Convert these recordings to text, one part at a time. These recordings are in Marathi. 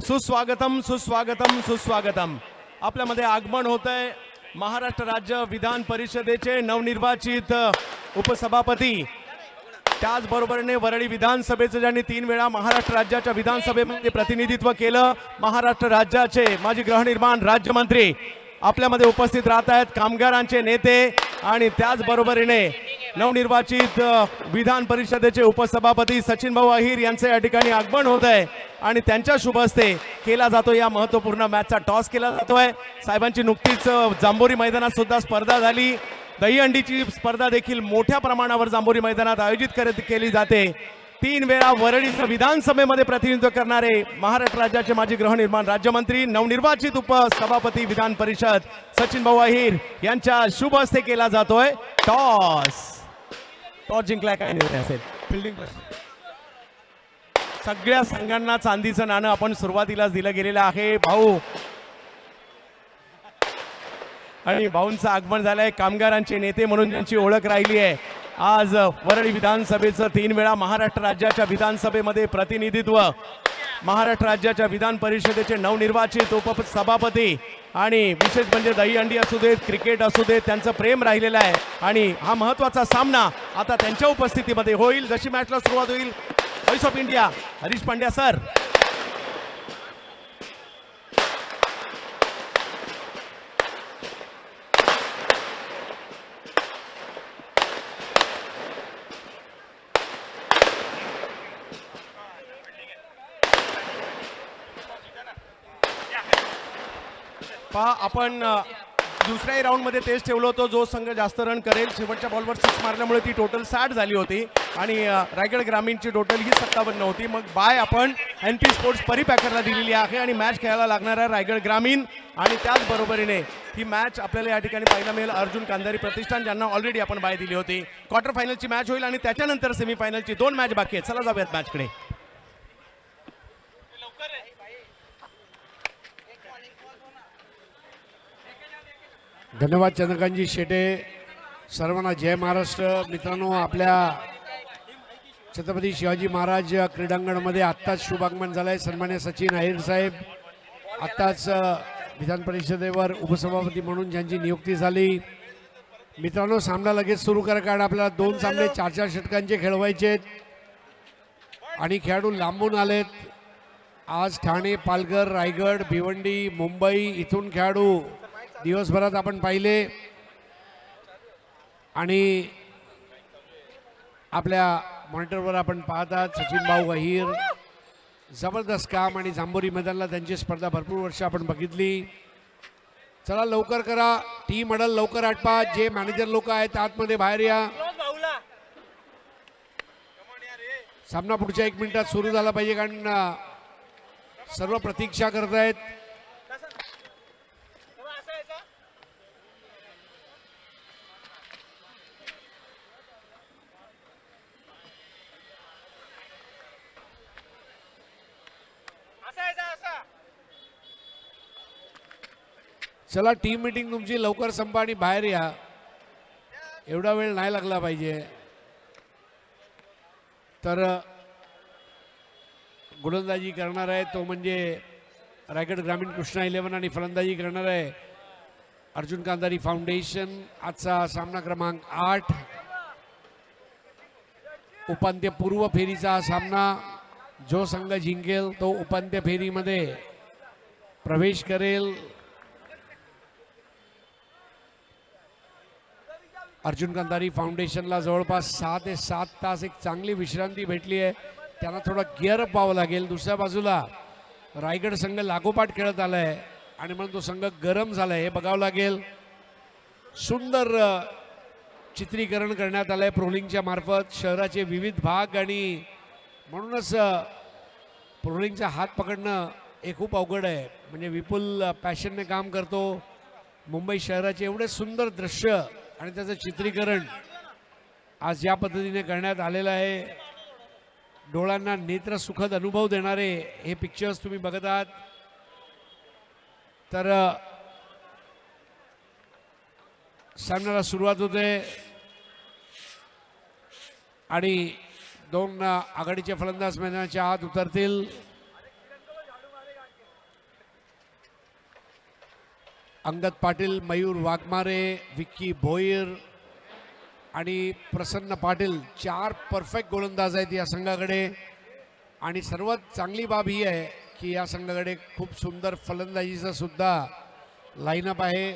सुस्वागतम सुस्वागतम सुस्वागतम। आपल्यामध्ये आगमन होत आहे महाराष्ट्र राज्य विधान परिषदेचे नवनिर्वाचित उपसभापती, त्याचबरोबरने वरळी विधानसभेचे ज्यांनी 3 वेळा महाराष्ट्र राज्याच्या विधानसभेमध्ये प्रतिनिधित्व केलं, महाराष्ट्र राज्याचे माजी गृहनिर्माण राज्यमंत्री आपल्यामध्ये उपस्थित राहत आहेत, कामगारांचे नेते आणि त्याचबरोबरीने नवनिर्वाचित विधान परिषदेचे उपसभापती सचिन भाऊ अहिर यांचे या ठिकाणी आगमन होत आहे आणि त्यांच्या शुभ हस्ते केला जातो या महत्त्वपूर्ण मॅचचा टॉस केला जातोय। साहेबांची नुकतीच जांभोरी मैदानात सुद्धा स्पर्धा झाली, दहीहंडीची स्पर्धा देखील मोठ्या प्रमाणावर जांभोरी मैदानात आयोजित केली जाते। 3 वेळा वरळी विधानसभेमध्ये प्रतिनिधित्व करणारे महाराष्ट्र राज्याचे माजी गृहनिर्माण राज्यमंत्री नवनिर्वाचित उपसभापती विधान परिषद सचिन भाऊ अहिर यांच्या शुभ हस्ते केला जातोय टॉस। टॉस जिंकलाय काय निर्णय असेल? फिल्डिंग सगळ्या संघांना चांदीचं नाणं आपण सुरुवातीलाच दिलं गेलेलं आहे भाऊ, आणि भाऊंचं आगमन झालंय। कामगारांचे नेते म्हणून ज्यांची ओळख राहिली आहे, आज वरळी विधानसभेचं 3 वेळा महाराष्ट्र राज्याच्या विधानसभेमध्ये प्रतिनिधित्व, महाराष्ट्र राज्याच्या विधान परिषदेचे नवनिर्वाचित उपसभापती, आणि विशेष म्हणजे दहीहंडी असू देत, क्रिकेट असू देत, त्यांचं प्रेम राहिलेलं आहे आणि हा महत्त्वाचा सामना आता त्यांच्या उपस्थितीमध्ये होईल। जशी मॅचला सुरुवात होईल, voice of India Harish Pandya sir. पहा, आपण दुसऱ्याही राऊंडमध्ये तेच ठेवलं होतं, जो संघ जास्त रन करेल। शेवटच्या बॉलवर 6 मारल्यामुळे ती टोटल 60 झाली होती आणि रायगड ग्रामीणची टोटल ही 57 होती। मग बाय आपण NP स्पोर्ट्स परिपॅकरला दिलेली आहे आणि मॅच खेळायला लागणार आहे रायगड ग्रामीण, आणि त्याचबरोबरीने ही मॅच आपल्याला या ठिकाणी पाहायला मिळेल अर्जुन कांधारी प्रतिष्ठान, ज्यांना ऑलरेडी आपण बाय दिली होती। क्वार्टर फायनलची मॅच होईल आणि त्याच्यानंतर सेमीफायनलची 2 मॅच बाकी आहेत। चला जाऊयात मॅचकडे। धन्यवाद चंद्रकांतजी शेटे। सर्वांना जय महाराष्ट्र। मित्रांनो, आपल्या छत्रपती शिवाजी महाराज क्रीडांगणामध्ये आत्ताच शुभागमन झालं आहे। सन्मान्य सचिन अहिर साहेब आत्ताच विधान परिषदेवर उपसभापती म्हणून ज्यांची नियुक्ती झाली। मित्रांनो, सामना लगेच सुरू करा, कारण आपल्याला 2 सामने 4-4 षटकांचे खेळवायचे आहेत आणि खेळाडू लांबून आलेत। आज ठाणे, पालघर, रायगड, भिवंडी, मुंबई इथून खेळाडू दिवसभरात आपण पाहिले आणि आपल्या मॉनिटरवर आपण पाहतात सचिन भाऊ अहिर, जबरदस्त काम, आणि जांभोरी मैदानाला त्यांची स्पर्धा भरपूर वर्ष आपण बघितली। चला लवकर करा, टीम अडल लवकर आटपा, जे मॅनेजर लोक आहेत आतमध्ये बाहेर या। सामना पुढच्या 1 मिनिटात सुरू झाला पाहिजे, कारण सर्व प्रतीक्षा करत आहेत। चला, टीम मीटिंग तुमची लवकर संपा आणि बाहेर या, एवढा वेळ नाही लागला पाहिजे। तर गोलंदाजी करणार आहे तो म्हणजे रायगड ग्रामीण कृष्णा 11, आणि फलंदाजी करणार आहे अर्जुन कांधारी फाउंडेशन। आजचा सामना क्रमांक 8, उपांत्यपूर्व फेरीचा सामना। जो संघ जिंकेल तो उपांत्य फेरीमध्ये प्रवेश करेल। अर्जुन कांधारी फाउंडेशनला जवळपास 6 ते 7 तास एक चांगली विश्रांती भेटली आहे, त्यांना थोडा गिअर अप व्हावं लागेल। दुसऱ्या बाजूला रायगड संघ लागोपाठ खेळत आलाय आणि म्हणून तो संघ गरम झालाय, हे बघावं लागेल। सुंदर चित्रीकरण करण्यात आलंय प्रोलिंगच्या मार्फत शहराचे विविध भाग, आणि म्हणूनच प्रोलिंगचा हात पकडणं हे खूप अवघड आहे। म्हणजे विपुल पॅशनने काम करतो। मुंबई शहराचे एवढे सुंदर दृश्य आणि त्याचं चित्रीकरण आज या पद्धतीने करण्यात आलेलं आहे। डोळ्यांना नेत्र सुखद अनुभव देणारे हे पिक्चर्स तुम्ही बघत आहात। तर सामन्याला सुरुवात होते आणि दोन आघाडीचे फलंदाज मैदानाच्या आत उतरतील। अंगद पाटील, मयूर वाघमारे, विक्की भोईर आणि प्रसन्न पाटील 4 परफेक्ट गोलंदाज आहेत या संघाकडे. आणि सर्वात चांगली बाब ही आहे की या संघाकडे खूप सुंदर फलंदाजीचा सुद्धा लाईनअप आहे.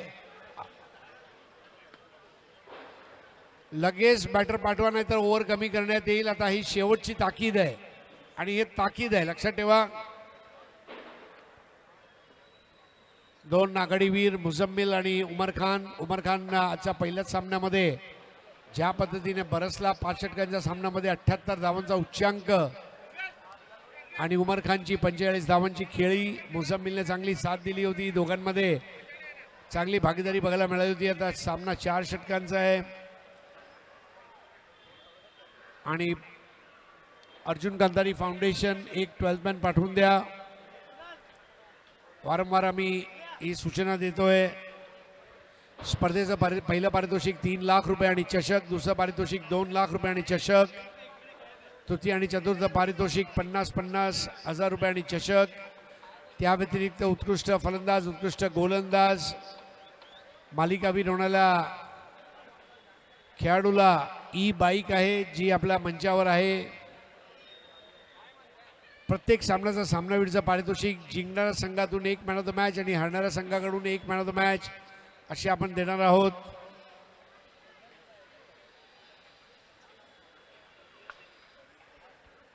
लगेच बॅटर पाठवा नाही तर ओव्हर कमी करण्यात येईल. आता ही शेवटची ताकीद आहे आणि हे ताकीद आहे, लक्षात ठेवा. 2 नागडीवीर मुझम्मिल आणि उमर खान. उमर खान आजच्या पहिल्याच सामन्यामध्ये ज्या पद्धतीने बरसला 5 षटकांच्या सामन्यामध्ये 78 धावांचा उच्चांक आणि उमर खानची 45 धावांची खेळी. मुझम्मिलने चांगली साथ दिली होती. दोघांमध्ये चांगली भागीदारी बघायला मिळाली होती. आता सामना 4 षटकांचा आहे आणि अर्जुन गांधारी फाउंडेशन एक 12 मॅन पाठवून द्या. वारंवार आम्ही ही सूचना देतोय. स्पर्धेचं पहिलं पारितोषिक 3 लाख रुपये आणि चषक, दुसरं पारितोषिक 2 लाख रुपये आणि चषक, तृतीय आणि चतुर्थ पारितोषिक 50,000 रुपये आणि चषक. त्या व्यतिरिक्त उत्कृष्ट फलंदाज, उत्कृष्ट गोलंदाज, मालिकावीर होणाऱ्या खेळाडूला ई बाईक आहे जी आपल्या मंचावर आहे. प्रत्येक सामन्याचा सामनावीरचं पारितोषिक जिंकणाऱ्या संघातून 1 मॅन ऑफ द मॅच आणि हरणाऱ्या संघाकडून 1 मॅन ऑफ द मॅच अशी आपण देणार आहोत.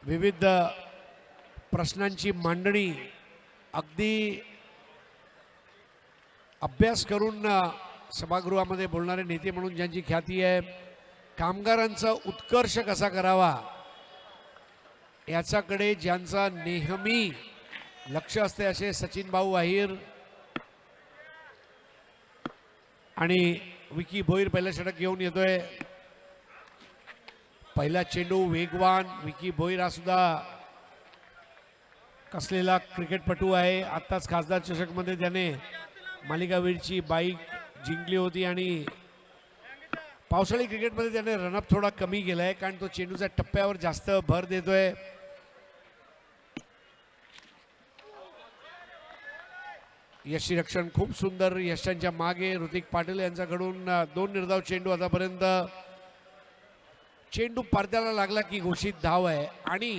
विविध प्रश्नांची मांडणी अगदी अभ्यास करून सभागृहामध्ये बोलणारे नेते म्हणून ज्यांची ख्याती आहे. कामगारांचा उत्कर्ष कसा करावा याच्याकडे ज्यांचा नेहमी लक्ष असते असे सचिन भाऊ अहिर आणि विकी भोईर पहिलं षटक घेऊन येतोय. पहिला चेंडू वेगवान. विकी भोईर हा सुद्धा कसलेला क्रिकेटपटू आहे. आत्ताच खासदार चषकमध्ये त्याने मालिकावीरची बाईक जिंकली होती आणि पावसाळी क्रिकेटमध्ये त्याने रनअप थोडा कमी केलाय कारण तो चेंडूच्या टप्प्यावर जास्त भर देतोय. यष्टीरक्षण खूप सुंदर. यशांच्या मागे ऋतिक पाटील यांच्याकडून 2 निर्धाव चेंडू आतापर्यंत. चेंडू पडद्याला लागला की घोषित धाव आहे आणि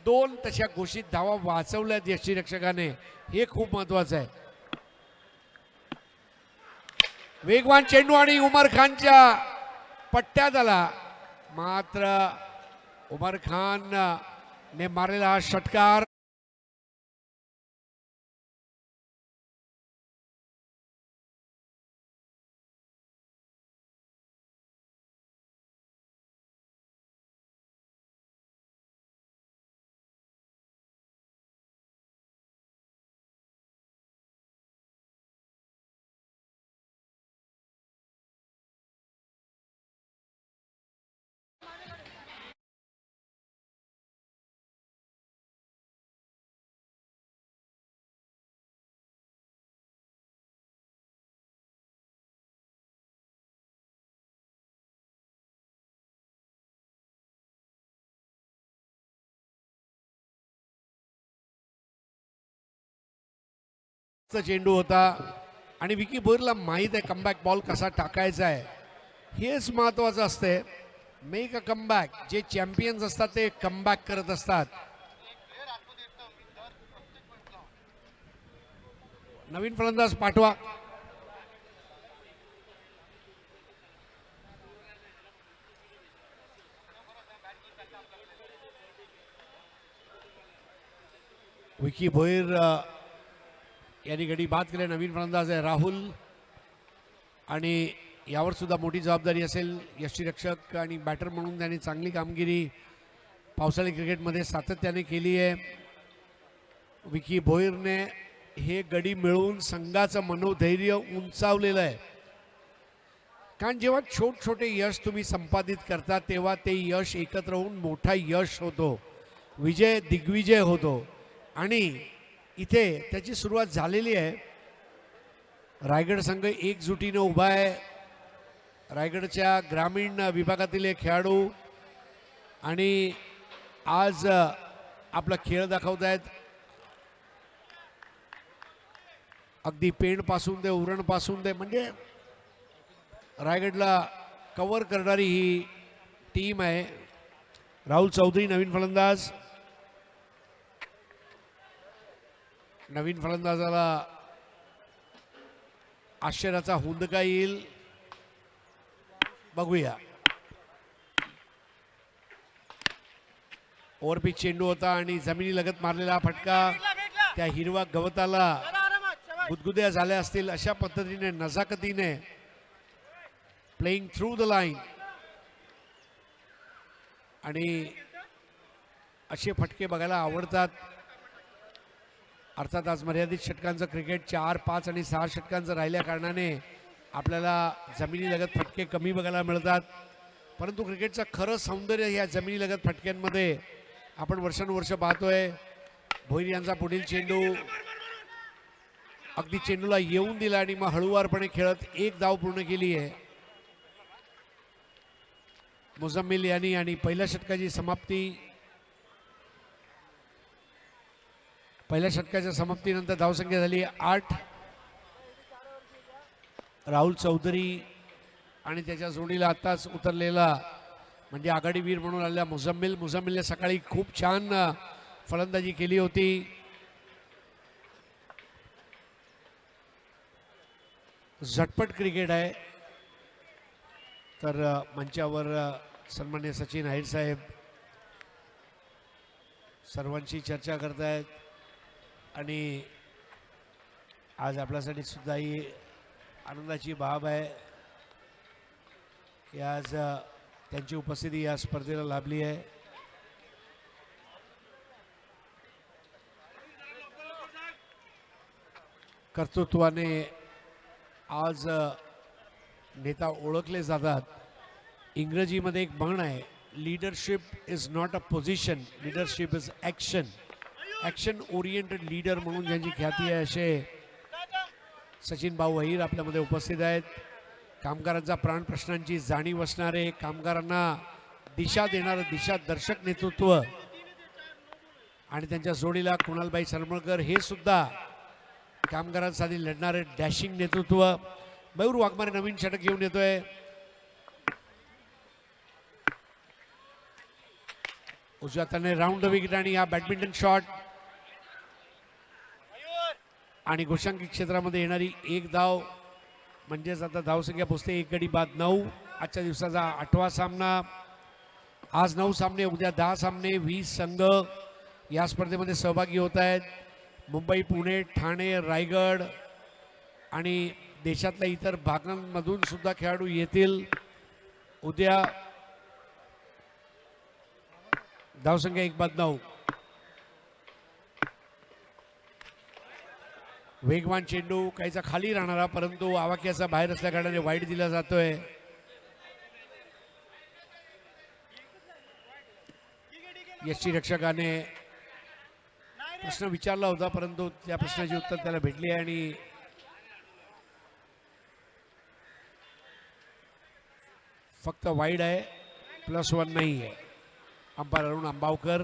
2 तशा घोषित धावा वाचवल्यात यष्टीरक्षकाने, हे खूप महत्वाचं आहे. वेगवान चेंडू आणि उमर खानच्या पट्ट्यात आला, मात्र उमर खान ने मारलेला हा षटकार चेंडू होता आणि विकी भोईरला माहीत आहे कमबॅक बॉल कसा टाकायचा आहे. हेच महत्वाचं असते. Make a comeback. जे चॅम्पियन्स असतात ते कमबॅक करत असतात. नवीन फलंदाज पाठवा. विकी भोईर यांनी गडी बाद केले. नवीन फलंदाज आहे राहुल आणि यावर सुद्धा मोठी जबाबदारी असेल. यष्टीरक्षक आणि बॅटर म्हणून त्यांनी चांगली कामगिरी पावसाळी क्रिकेटमध्ये सातत्याने केली आहे. विकी भोईरने हे गडी मिळवून संघाचं मनोधैर्य उंचावलेलं आहे. कारण जेव्हा छोटे यश तुम्ही संपादित करता तेव्हा ते यश एकत्र होऊन मोठा यश होतो, विजय दिग्विजय होतो आणि इथे त्याची सुरुवात झालेली आहे. रायगड संघ एकजुटीने उभा आहे. रायगडच्या ग्रामीण विभागातील एक खेळाडू आणि आज आपला खेळ दाखवत आहेत. अगदी पेण पासून ते उरण पासून ते म्हणजे रायगडला कव्हर करणारी ही टीम आहे. राहुल चौधरी नवीन फलंदाज. नवीन फलंदाजाला आश्चर्याचा हुंदका येईल, बघूया. ओव्हरपिच चेंडू होता आणि जमिनी लगत मारलेला फटका त्या हिरवा गवताला गुदगुद्या झाल्या असतील अशा पद्धतीने नजाकतीने प्लेइंग थ्रू द लाईन. आणि असे फटके बघायला आवडतात. अर्थात आज मर्यादित षटकांचं क्रिकेट 4, 5 आणि 6 षटकांचं राहिल्या कारणाने आपल्याला जमिनीलगत फटके कमी बघायला मिळतात. परंतु क्रिकेटचं खरं सौंदर्य या जमिनीलगत फटक्यांमध्ये आपण वर्षानुवर्ष पाहतोय. भोईर यांचा पुढील चेंडू अगदी चेंडूला येऊन दिला आणि मग हळूवारपणे खेळत एक धाव पूर्ण केली आहे मुझम्मिल यांनी. आणि पहिल्या षटकाची समाप्ती, पहिल्या षटकाच्या समाप्तीनंतर धावसंख्या झाली 8. राहुल चौधरी आणि त्याच्या जोडीला आताच उतरलेला म्हणजे आघाडीवीर म्हणून आलेला मुझम्मिलने सकाळी खूप छान फलंदाजी केली होती. झटपट क्रिकेट आहे. तर मंचावर सन्मान्य सचिन अहिर साहेब सर्वांशी चर्चा करतायत आणि आज आपल्यासाठी सुद्धा ही आनंदाची बाब आहे की आज त्यांची उपस्थिती या स्पर्धेला लाभली आहे. कर्तृत्वाने आज नेता ओळखले जातात. इंग्रजीमध्ये एक म्हण आहे, leadership is not a position, leadership is action. Action oriented leader म्हणून ज्यांची ख्याती आहे असे सचिन भाऊ अहिर आपल्यामध्ये उपस्थित आहेत. कामगारांचा प्राण प्रश्नांची जाणीव असणारे, कामगारांना दिशा देणारं दिशादर्शक नेतृत्व आणि त्यांच्या जोडीला कुणालबाई सरमळकर हे सुद्धा कामगारांसाठी लढणारे डॅशिंग नेतृत्व. मयूर वाघमारे नवीन षटक घेऊन येतोय. उजव्या हाताने राऊंड द विकेट आणि हा बॅडमिंटन शॉट आणि गोशांकी क्षेत्रामध्ये येणारी एक धाव म्हणजेच आता धावसंख्या पोचते 1 गडी बाद 9. आजच्या दिवसाचा 8वा सामना. आज 9 सामने, उद्या 10 सामने. 20 संघ या स्पर्धेमध्ये सहभागी होत आहेत. मुंबई, पुणे, ठाणे, रायगड आणि देशातल्या इतर भागांमधून सुद्धा खेळाडू येतील. उद्या धावसंख्या 1 बाद 9. वेगवान चेंडू काहीचा खाली राहणारा परंतु आवाक्याचा बाहेर असल्या कारणाने वाईड दिला जातोय. यष्टी रक्षकाने प्रश्न विचारला होता परंतु त्या प्रश्नाची उत्तर त्याला भेटली आहे आणि फक्त वाईड आहे, +1 नाही आहे. अंपायर अरुण अंबावकर.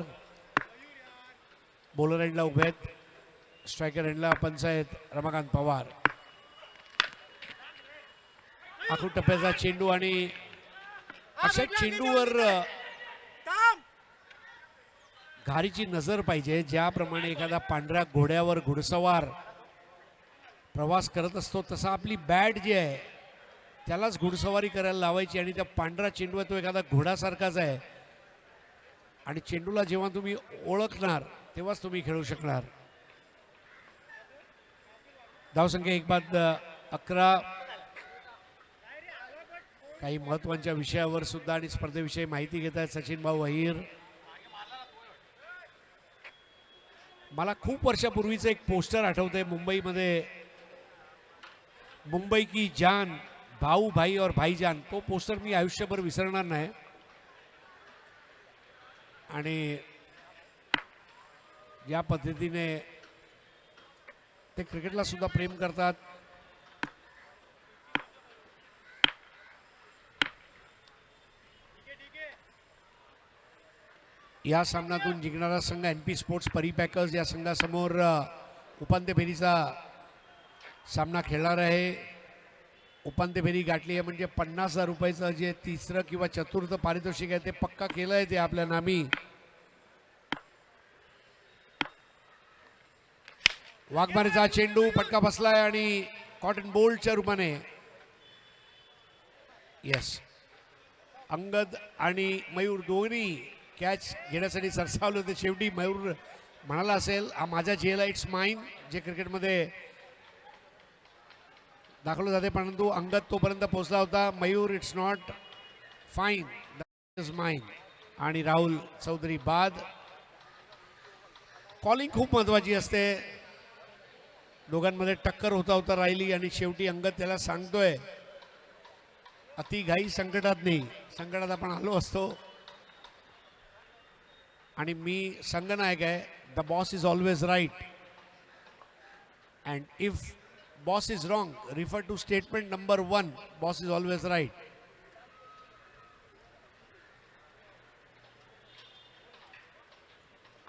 बॉलर एंडला उभे आहेत. स्ट्रायकर एंडला पंच आहेत रमाकांत पवार. आखूड टप्प्याचा चेंडू आणि अशा चेंडूवर घारीची नजर पाहिजे. ज्याप्रमाणे एखादा पांढऱ्या घोड्यावर घोडसवार प्रवास करत असतो तसा आपली बॅट जी आहे त्यालाच घोडसवारी करायला लावायची आणि त्या पांढरा चेंडू तो एखादा घोडासारखाच आहे आणि चेंडूला जेव्हा तुम्ही ओळखणार तेव्हाच तुम्ही खेळू शकणार. धावसंख्या 1 बाद 11. काही महत्वाच्या विषयावर सुद्धा आणि स्पर्धेविषयी माहिती घेत आहेत सचिन भाऊ अहिर. मला खूप वर्षापूर्वीचं एक पोस्टर आठवतंय मुंबईमध्ये, मुंबई की जान, भाऊ भाई और भाईजान. तो पोस्टर मी आयुष्यभर विसरणार नाही. आणि या पद्धतीने ते क्रिकेटला सुद्धा प्रेम करतात. या सामन्यातून जिंकणारा संघ NP स्पोर्ट्स परी पॅकर्स या संघासमोर उपांत्य फेरीचा सामना खेळणार आहे. उपांत्य फेरी गाठली आहे म्हणजे 50,000 रुपयाचं जे तिसरं किंवा चतुर्थ पारितोषिक आहे ते पक्का केलं आहे ते आपल्या नामी. वाघमारेचा चेंडू फटका बसलाय आणि कॉटन बोल्टच्या रूपाने यस अंगद आणि मयूर दोन्ही कॅच घेण्यासाठी सरसावले होते. शेवटी मयूर म्हणाला असेल हा माझा झेल आहे, इट्स माइन, जे क्रिकेटमध्ये दाखवलं जाते, परंतु अंगद तोपर्यंत पोहोचला होता. Mayur it's not fine, that is mine. आणि राहुल चौधरी बाद. कॉलिंग खूप महत्वाची असते. दोघांमध्ये टक्कर होता होता राहिली आणि शेवटी अंगद त्याला सांगतोय अति घाई संकटात नाही, संकटात आपण आलो असतो आणि मी संघनायक आहे. The boss is always right and if boss is wrong refer to statement number 1, boss is always right.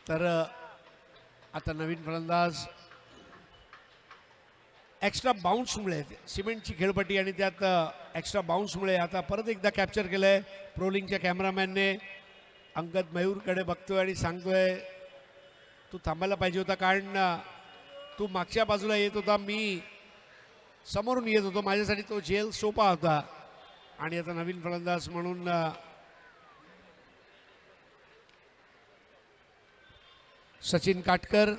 तर आता नवीन फलंदाज एक्स्ट्रा बाउन्समुळे सिमेंटची खेळपट्टी आणि त्यात एक्स्ट्रा बाउन्समुळे आता परत एकदा कॅप्चर केलंय प्रोलिंगच्या कॅमेरामॅनने. अंगद मयूरकडे बघतोय आणि सांगतोय तू थांबायला पाहिजे होता, कारण तू मागच्या बाजूला येत होता, मी समोरून येत होतो, माझ्यासाठी तो झेल सोपा होता. आणि आता नवीन फलंदाज म्हणून सचिन काटकर,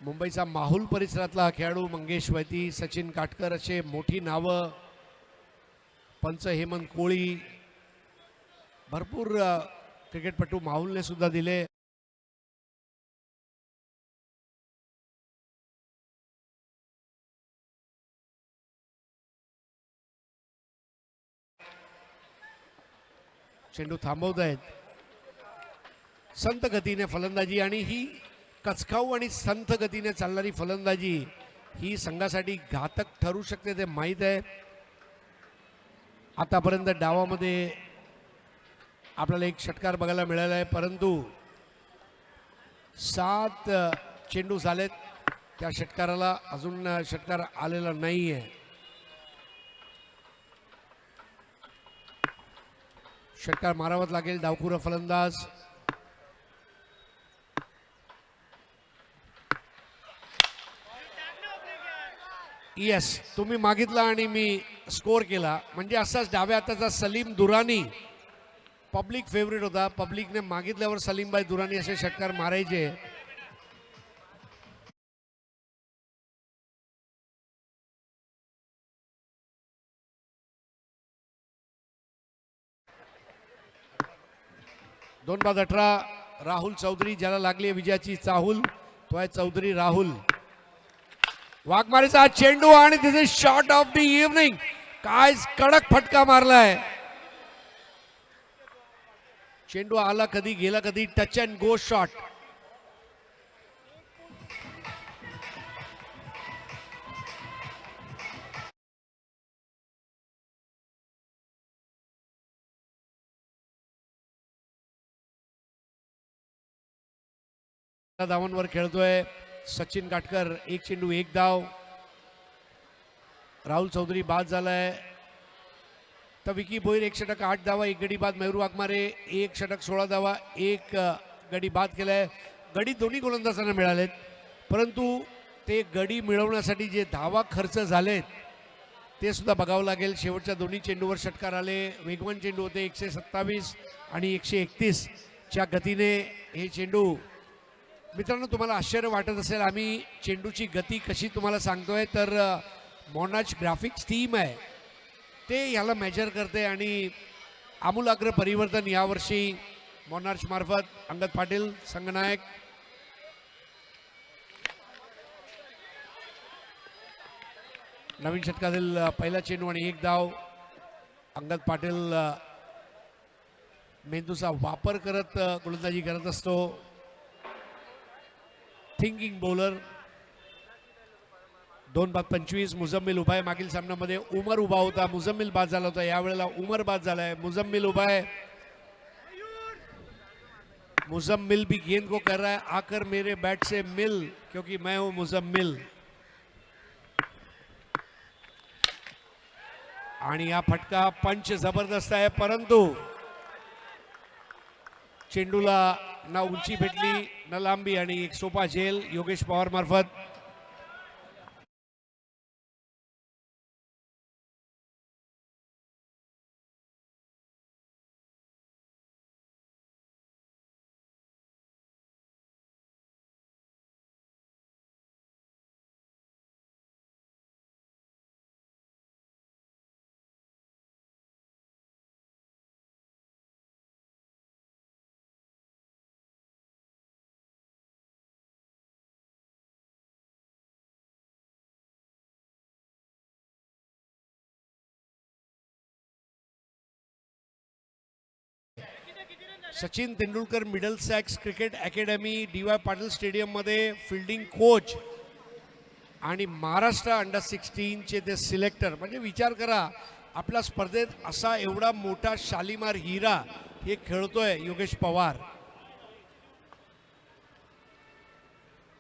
मुंबईचा माहुल परिसरातला खेळाडू मंगेश वैती, सचिन काटकर असे मोठी नावं, पंच हेमंत कोळी, भरपूर क्रिकेटपटू माहुलने सुद्धा दिले. चेंडू थांबवत आहेत. संत गतीने फलंदाजी आणि ही कचकाऊ आणि संथ गतीने चालणारी फलंदाजी ही संघासाठी घातक ठरू शकते ते माहीत आहे. आतापर्यंत डावामध्ये आपल्याला एक षटकार बघायला मिळाला आहे, परंतु 7 चेंडू झालेत, त्या षटकाराला अजून षटकार आलेला नाही आहे. षटकार मारावाच लागेल. डावखुरा फलंदाज येस, तुम्ही मागितला आणि मी स्कोर केला. म्हणजे असाच डाव्या हाताचा सलीम दुरानी पब्लिक फेवरेट होता. पब्लिकने मागितल्यावर सलीमभाई दुरानी असे षटकार मारायचे. दोन बाद 18. राहुल चौधरी, ज्याला लागली विजयाची चाहूल, तो आहे चौधरी राहुल. वाघमारेचा चेंडू आणि this is shot of the evening. काय कडक फटका मारलाय. चेंडू आला कधी गेला कधी, टच अँड गो शॉट. धावांवर खेळतोय सचिन काटकर. एक चेंडू एक धाव. राहुल चौधरी बाद झालाय. तर विकी भोईर 1 षटक 8 धावा, 1 गडी बाद. मयूर वाघमारे 1 षटक 16 धावा, 1 गडी बाद केलाय. गडी दोन्ही गोलंदाजांना मिळालेत, परंतु ते गडी मिळवण्यासाठी जे धावा खर्च झालेत ते सुद्धा बघावं लागेल. शेवटच्या दोन्ही चेंडूवर षटकार आले. वेगवान चेंडू होते. 127 आणि 131 च्या गतीने हे चेंडू. मित्रांनो, तुम्हाला आश्चर्य वाटत असेल आम्ही चेंडूची गती कशी तुम्हाला सांगतोय, तर मोनाच ग्राफिक्स टीम आहे ते याला मेजर करते आणि आमूलाग्र परिवर्तन यावर्षी मोनार्च मार्फत. अंगद पाटील संघनायक. नवीन षटकातील पहिला चेंडू आणि 1 धाव. अंगद पाटील मेंदूचा वापर करत गोलंदाजी करत असतो. Thinking bowler. 2 बाद 25. मुझम्मिल उभा आहे. मागील सामन्यामध्ये उमर उभा होता, मुझम्मिल बाद झाला होता. यावेळेला उमर बाद झालाय, मुझम्मिल उभा आहे. मुजम्मिल भी गेंद को कर रहा है आकर मेरे बैट से मिल, क्योंकि मैं हूं मुजम्मिल। आणि हा फटका पंच जबरदस्त आहे, परंतु चेंडूला ना उंची भेटली ना लांबी आणि एक सोपा झेल योगेश पवार मार्फत। Sachin Tendulkar Middlesex cricket academy DY. Patil stadium मध्ये फील्डिंग कोच आणि महाराष्ट्र अंडर 16 चे ते सिलेक्टर, म्हणजे विचार करा आपल्या स्पर्धेत असा एवढा मोठा शालीमार हिरा हे खेळतोय Yogesh Pawar.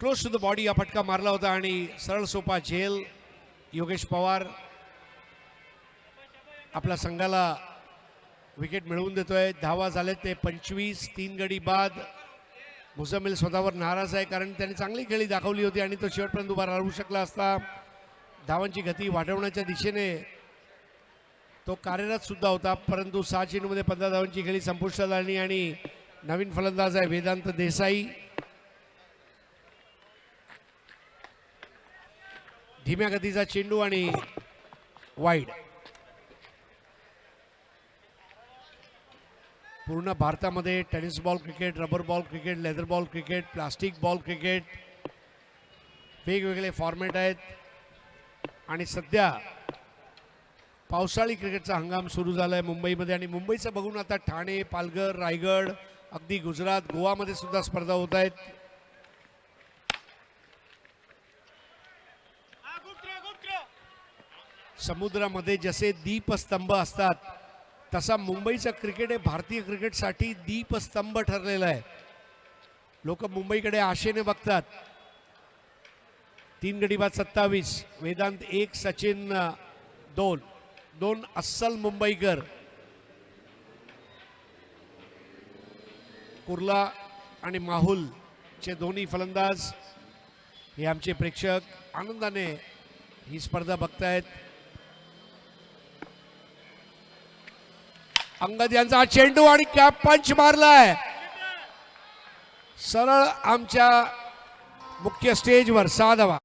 Close to the body हा फटका मारला होता आणि सरळ सोपा झेल योगेश पवार आपल्या संघाला विकेट मिळवून देतोय। धावा झाले ते 25, 3 गडी बाद। मुजम्मिल स्वतःवर नाराज आहे कारण त्यांनी चांगली खेळी दाखवली होती आणि तो शेवटपर्यंत उभा राहू शकला असता। धावांची गती वाढवण्याच्या दिशेने तो कार्यरत सुद्धा होता, परंतु 6 चेंडूमध्ये 15 धावांची खेळी संपुष्टात आली आणि नवीन फलंदाज आहे वेदांत देसाई। धीम्या गतीचा चेंडू आणि वाईड। पूर्ण भारतामध्ये tennis ball cricket, rubber ball cricket, leather ball cricket, plastic ball cricket वेगवेगळे फॉर्मॅट आहेत आणि सध्या पावसाळी क्रिकेटचा हंगाम सुरू झाला आहे मुंबईमध्ये आणि मुंबईचं बघून आता ठाणे, पालघर, रायगड, अगदी गुजरात, गोवामध्ये सुद्धा स्पर्धा होत आहेत। समुद्रामध्ये जसे दीपस्तंभ असतात तसा मुंबईचं क्रिकेट हे भारतीय क्रिकेटसाठी दीपस्तंभ ठरलेला आहे। लोक मुंबईकडे आशेने बघतात। 3 गडी बाद 27, वेदांत 1, सचिन 2, 2 अस्सल मुंबईकर। कुर्ला आणि माहुल चे दोन्ही फलंदाज हे आमचे प्रेक्षक आनंदाने ही स्पर्धा बघतायत। अंगद यांचा चेंडू आणि कॅप पंच मारलाय सरळ आमच्या मुख्य स्टेजवर 6 धावा।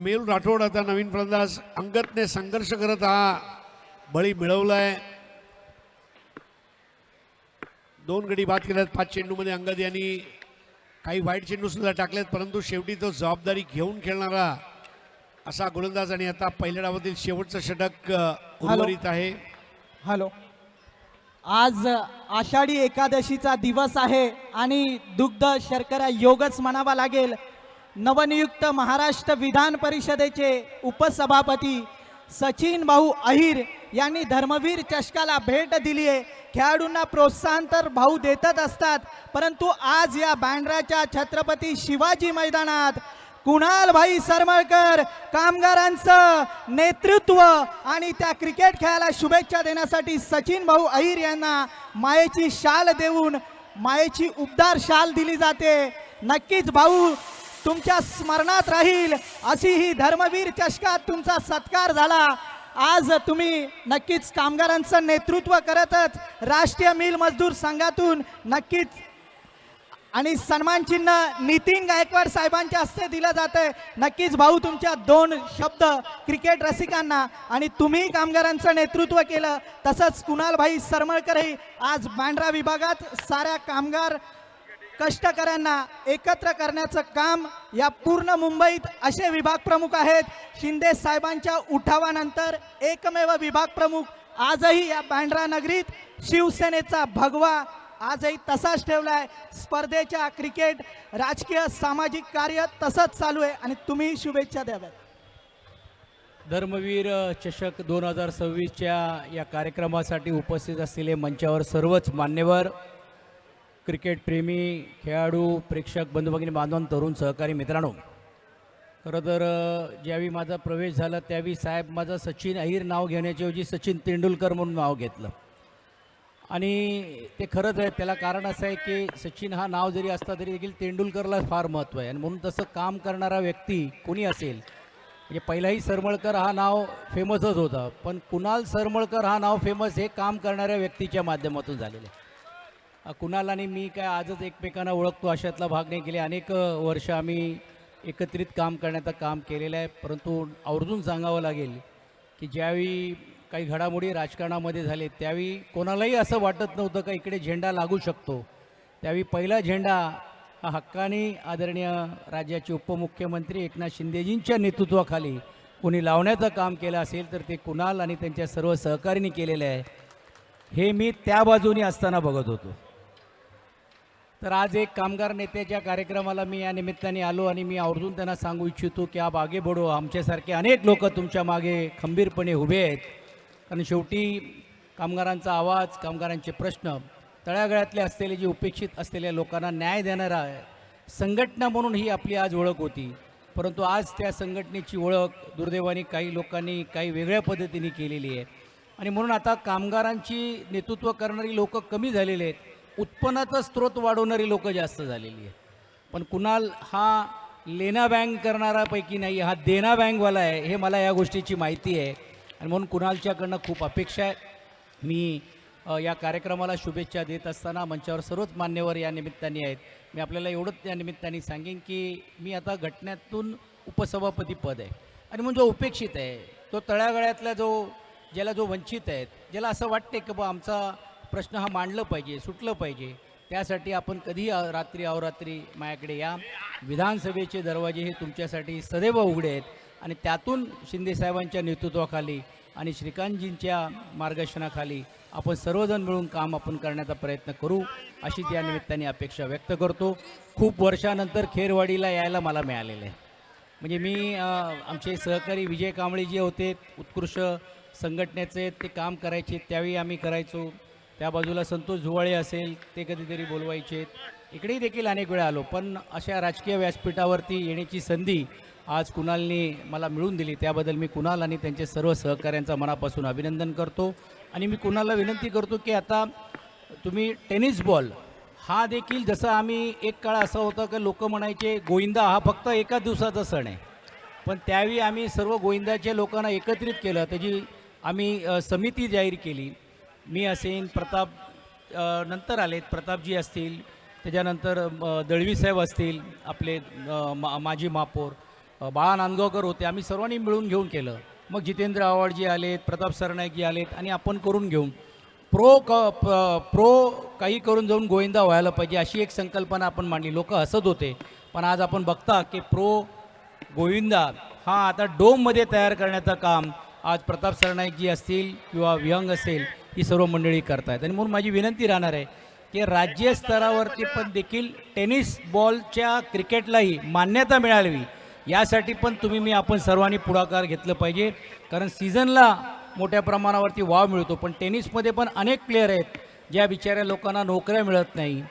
मेहुल राठोड आता नवीन फलंदाज. अंगदने संघर्ष करत हा बळी मिळवलाय. 2 गडी बाद केल्यात 5 चेंडूमध्ये. अंगद यांनी काही वाईट चेंडू सुद्धा टाकलेत, परंतु शेवटी तो जबाबदारी घेऊन खेळणारा असा गोलंदाज. आणि आता पहिल्या डावातील शेवटचं षटक उर्वरित आहे. हॅलो, आज आषाढी एकादशीचा दिवस आहे आणि दुग्ध शर्करा योगच म्हणावा लागेल. नवनियुक्त महाराष्ट्र विधान परिषदेचे उपसभापती सचिन भाऊ अहिर यांनी धर्मवीर चषकाला भेट दिली आहे. खेळाडूंना प्रोत्साहन तर भाऊ देतच असतात, परंतु आज या बँड्राच्या छत्रपती शिवाजी मैदानात कुणाल भाई सरमळकर कामगारांचं नेतृत्व आणि त्या क्रिकेट खेळाला शुभेच्छा देण्यासाठी सचिन भाऊ अहिर यांना मायेची शाल देऊन मायेची उबदार शाल दिली जाते. नक्कीच भाऊ तुमच्या स्मरणात राहील अशी ही धर्मवीर चषकात तुमचा सत्कार झाला. आज तुम्ही नक्कीच कामगारांचं नेतृत्व करतच राष्ट्रीय मिल मजदूर संघातून नक्कीच आणि सन्मान चिन्ह नितीन गायकवाड साहेबांच्या हस्ते दिलं जातंय. नक्कीच भाऊ तुमच्या 2 शब्द क्रिकेट रसिकांना. आणि तुम्ही कामगारांचं नेतृत्व केलं तसंच कुणालभाई सरमळकरही आज बँड्रा विभागात साऱ्या कामगार कष्टकऱ्यांना एकत्र करण्याचं काम या पूर्ण मुंबईत असे विभाग प्रमुख आहेत. शिंदे साहेबांच्या उठावानंतर एकमेव विभाग प्रमुख आजही या बँड्रा नगरीत शिवसेनेचा भगवा आजही तसाच ठेवलाय. स्पर्धेच्या क्रिकेट राजकीय सामाजिक कार्य तसंच चालू आहे आणि तुम्ही शुभेच्छा द्याव्यात. धर्मवीर चषक 2026च्या या कार्यक्रमासाठी उपस्थित असलेले मंचावर सर्वच मान्यवर, क्रिकेट प्रेमी, खेळाडू, प्रेक्षक, बंधू भगिनी, बांधव, तरुण सहकारी मित्रांनो, खरं तर ज्यावेळी माझा प्रवेश झाला त्यावेळी साहेब माझं सचिन अहिर नाव घेण्याच्याऐवजी सचिन तेंडुलकर म्हणून नाव घेतलं. आणि ते खरंच आहे, त्याला कारण असं आहे की सचिन हा नाव जरी असता तरी देखील तेंडुलकरला फार महत्त्व आहे. आणि म्हणून तसं काम करणारा व्यक्ती कोणी असेल, म्हणजे पहिलाही सरमळकर हा नाव फेमसच होता, पण कुणाल सरमळकर हा नाव फेमस हे काम करणाऱ्या व्यक्तीच्या माध्यमातून झालेलं आहे. कुणाल आणि मी काय आजच एकमेकांना ओळखतो अशातला भाग नाही. गेले अनेक वर्ष आम्ही एकत्रित काम करण्याचं काम केलेलं आहे. परंतु आवर्जून सांगावं लागेल की ज्यावेळी काही घडामोडी राजकारणामध्ये झाले त्यावेळी कोणालाही असं वाटत नव्हतं का इकडे झेंडा लागू शकतो. त्यावेळी पहिला झेंडा हा हक्कानी आदरणीय राज्याचे उपमुख्यमंत्री एकनाथ शिंदेजींच्या नेतृत्वाखाली कोणी लावण्याचं काम केलं असेल तर ते कुणाल आणि त्यांच्या सर्व सहकाऱ्यांनी केलेलं आहे. हे मी त्या बाजूने असताना बघत होतो. तर आज एक कामगार नेत्याच्या कार्यक्रमाला मी या निमित्ताने आलो आणि मी आवर्जून त्यांना सांगू इच्छितो की आप आगे बढो. आमच्यासारखे अनेक लोक तुमच्या मागे खंबीरपणे उभे आहेत. कारण शेवटी कामगारांचा आवाज, कामगारांचे प्रश्न, तळागाळातले असलेले जे उपेक्षित असलेल्या लोकांना न्याय देणारा संघटना म्हणून ही आपली आज ओळख होती. परंतु आज त्या संघटनेची ओळख दुर्दैवाने काही लोकांनी काही वेगळ्या पद्धतीने केलेली आहे. आणि म्हणून आता कामगारांची नेतृत्व करणारी लोक कमी झालेले आहेत, उत्पन्नाचा स्रोत वाढवणारी लोक जास्त झालेली आहेत. पण कुणाल हा लेना बँक करणारापैकी नाही, हा देना बँकवाला आहे, हे मला या गोष्टीची माहिती आहे. आणि म्हणून कुणालच्याकडनं खूप अपेक्षा आहे. मी या कार्यक्रमाला शुभेच्छा देत असताना मंचावर सर्वच मान्यवर या निमित्ताने आहेत. मी आपल्याला एवढंच या निमित्ताने सांगेन की मी आता घटनेतून उपसभापती पद आहे आणि म्हणजे उपेक्षित आहे, तो तळागाळातला ज्याला वंचित आहेत, ज्याला असं वाटते की बा आमचा प्रश्न हा मांडलं पाहिजे, सुटलं पाहिजे, त्यासाठी आपण कधीही रात्री अवरात्री माझ्याकडे या. विधानसभेचे दरवाजे हे तुमच्यासाठी सदैव उघडे आहेत आणि त्यातून शिंदेसाहेबांच्या नेतृत्वाखाली आणि श्रीकांतजींच्या मार्गदर्शनाखाली आपण सर्वजण मिळून काम आपण करण्याचा प्रयत्न करू अशी त्या निमित्ताने अपेक्षा व्यक्त करतो. खूप वर्षानंतर खेरवाडीला यायला मला मिळालेलं आहे. म्हणजे मी आमचे सहकारी विजय कांबळे जे होते, उत्कृष्ट संघटनेचे ते काम करायचे, त्यावेळी आम्ही करायचो. त्या बाजूला संतोष झुवाळे असेल, ते कधीतरी बोलवायचे. इकडेही देखील अनेक वेळा आलो, पण अशा राजकीय व्यासपीठावरती येण्याची संधी आज कुणालने मला मिळून दिली. त्याबद्दल मी कुणाल आणि त्यांचे सर्व सहकाऱ्यांचा मनापासून अभिनंदन करतो. आणि मी कुणालला विनंती करतो की आता तुम्ही टेनिस बॉल हा देखील, जसं आम्ही एक काळ असं होतं की लोक म्हणायचे गोविंदा हा फक्त एका दिवसाचा सण आहे, पण त्यावेळी आम्ही सर्व गोविंदाच्या लोकांना एकत्रित केलं, त्याची आम्ही समिती जाहीर केली. मी असेन, प्रताप नंतर आलेत, प्रतापजी असतील, त्याच्यानंतर दळवीसाहेब असतील, आपले माजी महापौर, बाळा नांदगावकर होते, आम्ही सर्वांनी मिळून घेऊन केलं. मग जितेंद्र आव्हाडजी आलेत, प्रताप सरनाईकजी आलेत आणि आपण करून घेऊन प्रो काही करून जाऊन गोविंदा व्हायला पाहिजे अशी एक संकल्पना आपण मांडली. लोक हसत होते, पण आज आपण बघता की प्रो गोविंदा हा आता डोममध्ये तयार करण्याचं काम आज प्रताप सरनाईकजी असतील किंवा विहंग असेल ही सर्व मंडळी करतायत. आणि म्हणून माझी विनंती राहणार आहे की राज्य स्तरावरती पण देखील टेनिस बॉलच्या क्रिकेटलाही मान्यता मिळावी यासाठी पण तुम्ही आपण सर्वांनी पुढाकार घेतलं पाहिजे. कारण सीझनला मोठ्या प्रमाणावरती वाव मिळतो, पण टेनिसमध्ये पण अनेक प्लेयर आहेत ज्या बिचाऱ्या लोकांना नोकऱ्या मिळत नाही,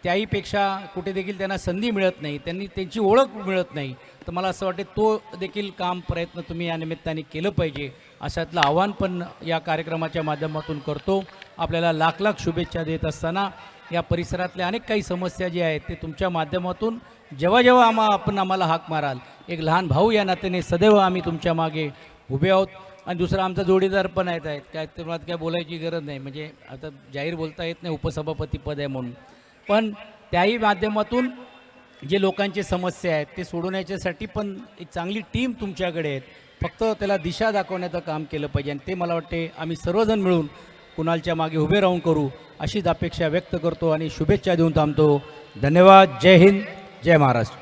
त्याहीपेक्षा कुठे देखील त्यांना संधी मिळत नाही, त्यांची ओळख मिळत नाही. तर मला असं वाटते तो देखील काम प्रयत्न तुम्ही या निमित्ताने केलं पाहिजे अशातलं आव्हान पण या कार्यक्रमाच्या माध्यमातून करतो. आपल्याला लाख लाख शुभेच्छा देत असताना या परिसरातल्या अनेक काही समस्या ज्या आहेत ते तुमच्या माध्यमातून जेव्हा जेव्हा आम्हाला हाक माराल, एक लहान भाऊ या नात्याने सदैव आम्ही तुमच्या मागे उभे आहोत. आणि दुसरा आमचा जोडीदार पण आहेत काय तुम्हाला काय बोलायची गरज नाही, म्हणजे आता जाहीर बोलता येत नाही उपसभापती पद आहे म्हणून, पण त्याही माध्यमातून जे लोकांचे समस्या आहेत ते सोडवण्याच्यासाठी पण एक चांगली टीम तुमच्याकडे आहेत. फक्त त्याला दिशा दाखवण्याचं काम केलं पाहिजे आणि ते मला वाटते आम्ही सर्वजण मिळून कुणालच्या मागे उभे राहून करू अशीच अपेक्षा व्यक्त करतो आणि शुभेच्छा देऊन थांबतो. धन्यवाद. जय हिंद, जय महाराष्ट्र.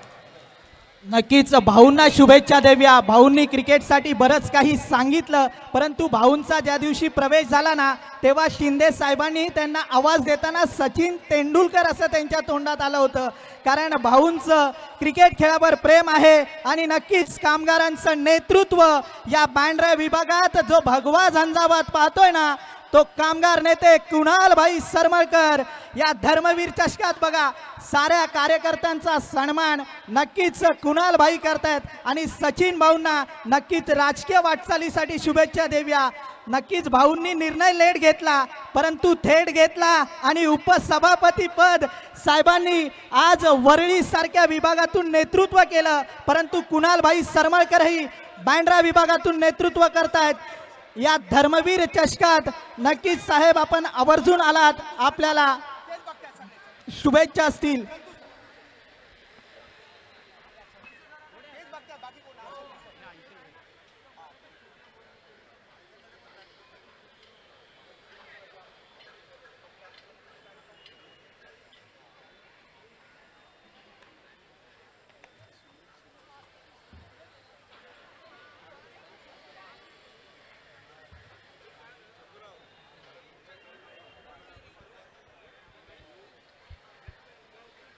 नक्कीच भाऊंना शुभेच्छा देऊया. भाऊंनी क्रिकेटसाठी बरंच काही सांगितलं, परंतु भाऊंचा ज्या दिवशी प्रवेश झाला ना तेव्हा शिंदे साहेबांनी त्यांना आवाज देताना सचिन तेंडुलकर असं त्यांच्या तोंडात आलं होतं. कारण भाऊंचं क्रिकेट खेळावर प्रेम आहे आणि नक्कीच कामगारांचं नेतृत्व या बँड्रा विभागात जो भगवा झंझावात पाहतोय ना तो कामगार नेते कुणालभाई सरमळकर या धर्मवीर चषकात बघा साऱ्या कार्यकर्त्यांचा सन्मान नक्कीच कुणालभाई करतायत आणि सचिन भाऊंना नक्कीच राजकीय वाटचालीसाठी शुभेच्छा देऊया. नक्कीच भाऊंनी निर्णय लेट घेतला परंतु थेट घेतला आणि उपसभापती पद साहेबांनी आज वरळी सारख्या विभागातून नेतृत्व केलं, परंतु कुणालभाई सरमळकरही बँड्रा विभागातून नेतृत्व करतायत. या धर्मवीर चषकात नक्कीच साहेब आपण आवर्जून आलात, आपल्याला शुभेच्छा असतील.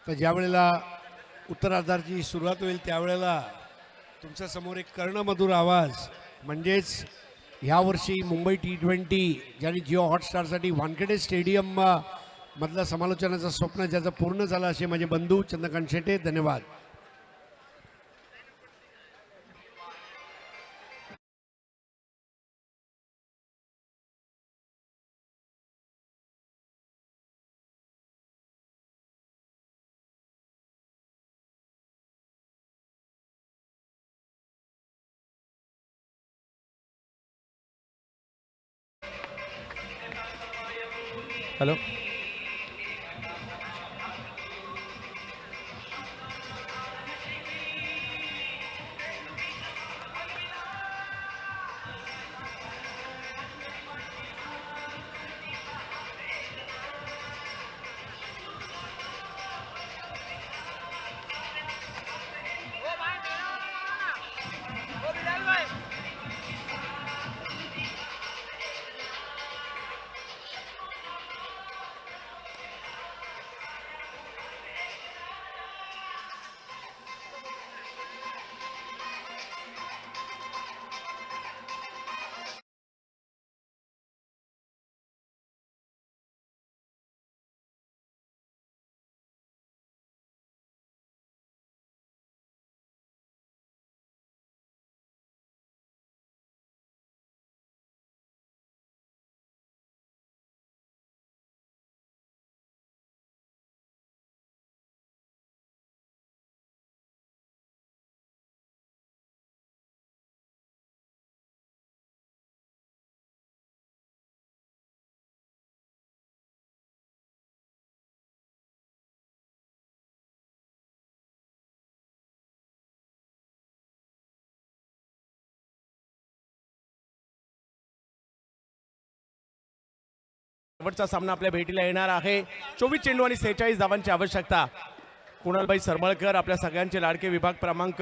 तर ज्या वेळेला उत्तरार्धाची सुरुवात होईल त्यावेळेला तुमच्या समोर एक कर्णमधुर आवाज म्हणजेच ह्यावर्षी मुंबई T20 ज्याने जिओ हॉटस्टारसाठी वानखेडे स्टेडियम मधलं समालोचनाचं स्वप्न ज्याचं पूर्ण झालं असे माझे बंधू चंद्रकांत शेटे. धन्यवाद. हॅलो. शेवटचा सामना आपल्या भेटीला येणार आहे. 24 चेंडू आणि 46 धावांची आवश्यकता. कुणालबाई सरमळकर आपल्या सगळ्यांचे लाडके विभाग क्रमांक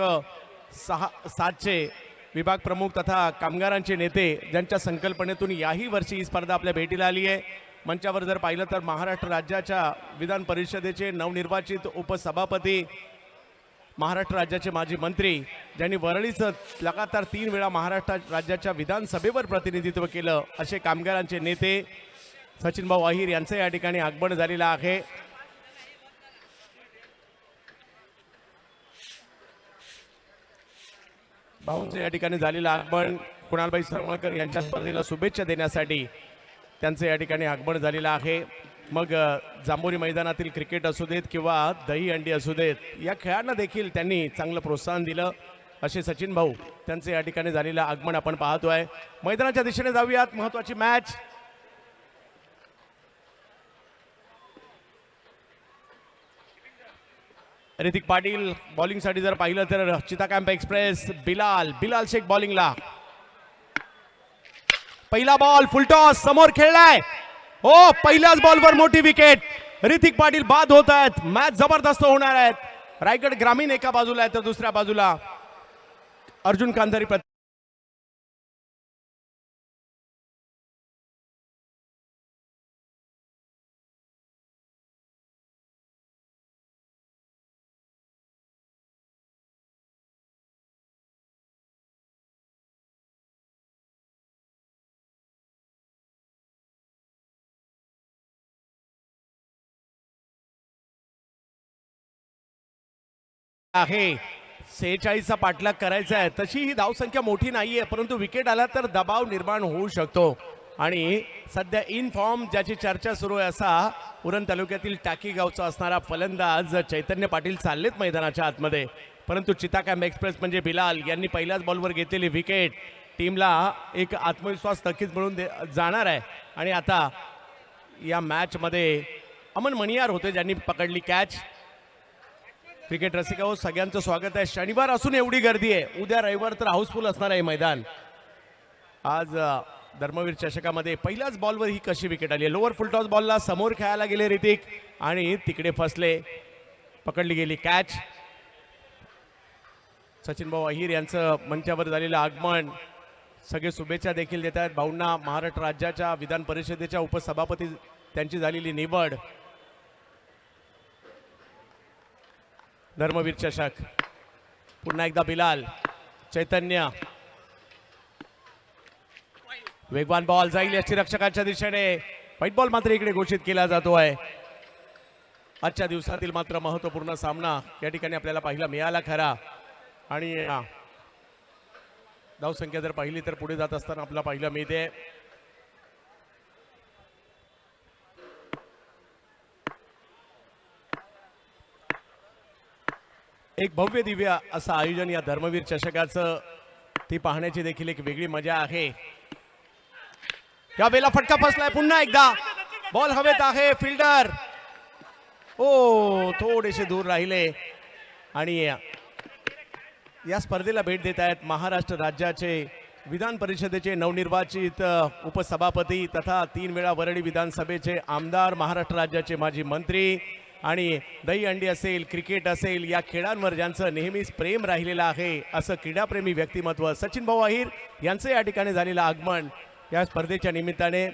7चे विभाग प्रमुख तथा कामगारांचे नेते, ज्यांच्या संकल्पनेतून याही वर्षी ही स्पर्धा आपल्या भेटीला आली आहे. मंचावर जर पाहिलं तर महाराष्ट्र राज्याच्या विधान परिषदेचे नवनिर्वाचित उपसभापती, महाराष्ट्र राज्याचे माजी मंत्री, ज्यांनी वरळीचं लगातार 3 वेळा महाराष्ट्र राज्याच्या विधानसभेवर प्रतिनिधित्व केलं, असे कामगारांचे नेते सचिनभाऊ अहिर यांचं या ठिकाणी आगमन झालेलं आहे. भाऊंचं या ठिकाणी झालेलं आगमन कुणालबाई सरमळकर यांच्या स्पर्धेला शुभेच्छा देण्यासाठी त्यांचं या ठिकाणी आगमन झालेलं आहे. मग जांभोरी मैदानातील क्रिकेट असू देत किंवा दही अंडी असू देत, या खेळांना देखील त्यांनी चांगलं प्रोत्साहन दिलं, असे सचिन भाऊ त्यांचं या ठिकाणी झालेलं आगमन आपण पाहतोय. मैदानाच्या दिशेने जाऊयात. महत्वाची मॅच ऋतिक पाटील बॉलिंगसाठी जर पाहिलं तर चिता कॅम्प एक्सप्रेस बिलाल शेख बॉलिंगला. पहिला बॉल फुलटॉस समोर खेळलाय. हो, पहिल्याच बॉलवर मोठी विकेट. ऋतिक पाटील बाद होत आहेत. मॅच जबरदस्त होणार आहेत. रायगड ग्रामीण एका बाजूला आहे तर दुसऱ्या बाजूला अर्जुन कांधारी. आहे 46चा पाठलाग करायचा आहे. तशी ही धावसंख्या मोठी नाहीये, परंतु विकेट आला तर दबाव निर्माण होऊ शकतो. आणि सध्या इन फॉर्म ज्याची चर्चा सुरू आहे असा उरण तालुक्यातील टाकी गावचा असणारा फलंदाज चैतन्य पाटील चाललेत मैदानाच्या आतमध्ये. परंतु चिता कॅम्प एक्सप्रेस म्हणजे बिलाल यांनी पहिल्याच बॉलवर घेतलेली विकेट टीमला एक आत्मविश्वास नक्कीच मिळून जाणार आहे. आणि आता या मॅचमध्ये अमन मणियार होते ज्यांनी पकडली कॅच. क्रिकेट रसिका हो, सगळ्यांचं स्वागत आहे. शनिवार असून एवढी गर्दी आहे. उद्या रविवार तर हाऊसफुल असणार आहे मैदान. आज धर्मवीर चषकामध्ये पहिल्याच बॉलवर ही कशी विकेट आली. लोअर फुलटॉस बॉलला समोर खेळायला गेले ऋतिक आणि तिकडे फसले. पकडली गेली कॅच. सचिन भाऊ अहिर यांचं मंचावर झालेलं आगमन. सगळे शुभेच्छा देखील देत आहेत भाऊंना. महाराष्ट्र राज्याच्या विधान परिषदेच्या उपसभापती त्यांची झालेली निवड. धर्मवीर चषक पुन्हा एकदा बिलाल, चैतन्य. वेगवान बॉल जाईल यष्टीरक्षकाच्या दिशेने. व्हाईट बॉल मात्र इकडे घोषित केला जातो आहे. आजच्या दिवसातील मात्र महत्वपूर्ण सामना या ठिकाणी आपल्याला पाहायला मिळाला खरा. आणि धावसंख्या जर पाहिली तर पुढे जात असताना आपल्याला पाहायला मिळते. एक भव्य दिव्य असं आयोजन या धर्मवीर चषकाचं, ती पाहण्याची देखील एक वेगळी मजा आहे. या वेळेला फटका फसलाय. पुन्हा एकदा बॉल हवेत आहे. फिल्डर थोडेसे दूर राहिले. आणि या स्पर्धेला भेट देत आहेत महाराष्ट्र राज्याचे विधान परिषदेचे नवनिर्वाचित उपसभापती तथा 3 वेळा वरळी विधानसभेचे आमदार, महाराष्ट्र राज्याचे माजी मंत्री आणि दही अंडी असेल, क्रिकेट असेल, या खेळांवर ज्यांचं नेहमीच प्रेम राहिलेलं आहे असं क्रीडाप्रेमी व्यक्तिमत्व सचिन भाऊ अहिर यांचं या ठिकाणी झालेलं आगमन. या स्पर्धेच्या निमित्ताने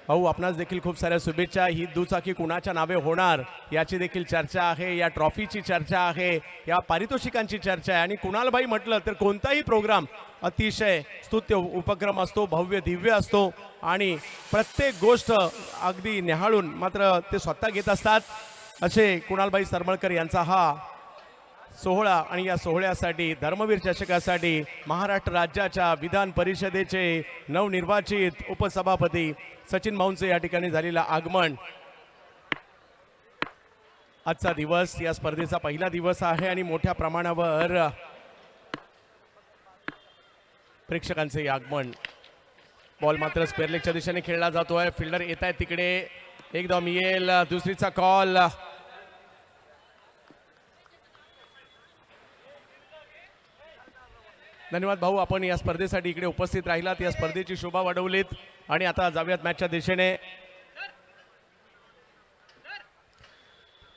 भाऊ आपणास देखील खूप साऱ्या शुभेच्छा. ही दुचाकी कुणाच्या नावे होणार याची देखील चर्चा आहे. या ट्रॉफीची चर्चा आहे. या पारितोषिकांची चर्चा आहे. आणि कुणालबाई म्हटलं तर कोणताही प्रोग्राम अतिशय स्तुत्य उपक्रम असतो, भव्य दिव्य असतो आणि प्रत्येक गोष्ट अगदी निहाळून मात्र ते स्वतः घेत असतात. असे कुणालबाई सरमळकर यांचा हा सोहळा. आणि या सोहळ्यासाठी धर्मवीर चषकासाठी महाराष्ट्र राज्याच्या विधान परिषदेचे नवनिर्वाचित उपसभापती सचिन भाऊंचे या ठिकाणी झालेलं आगमन. आजचा दिवस या स्पर्धेचा पहिला दिवस आहे आणि मोठ्या प्रमाणावर प्रेक्षकांचे आगमन. बॉल मात्र स्क्वेअर लेगच्या दिशेने खेळला जातोय. फिल्डर येत आहेत तिकडे. एकदम येईल दुसरीचा कॉल. धन्यवाद भाऊ, आपण या स्पर्धेसाठी इकडे उपस्थित राहिलात, या स्पर्धेची शोभा वाढवलीत. आणि आता जाऊयात मॅचच्या दिशेने.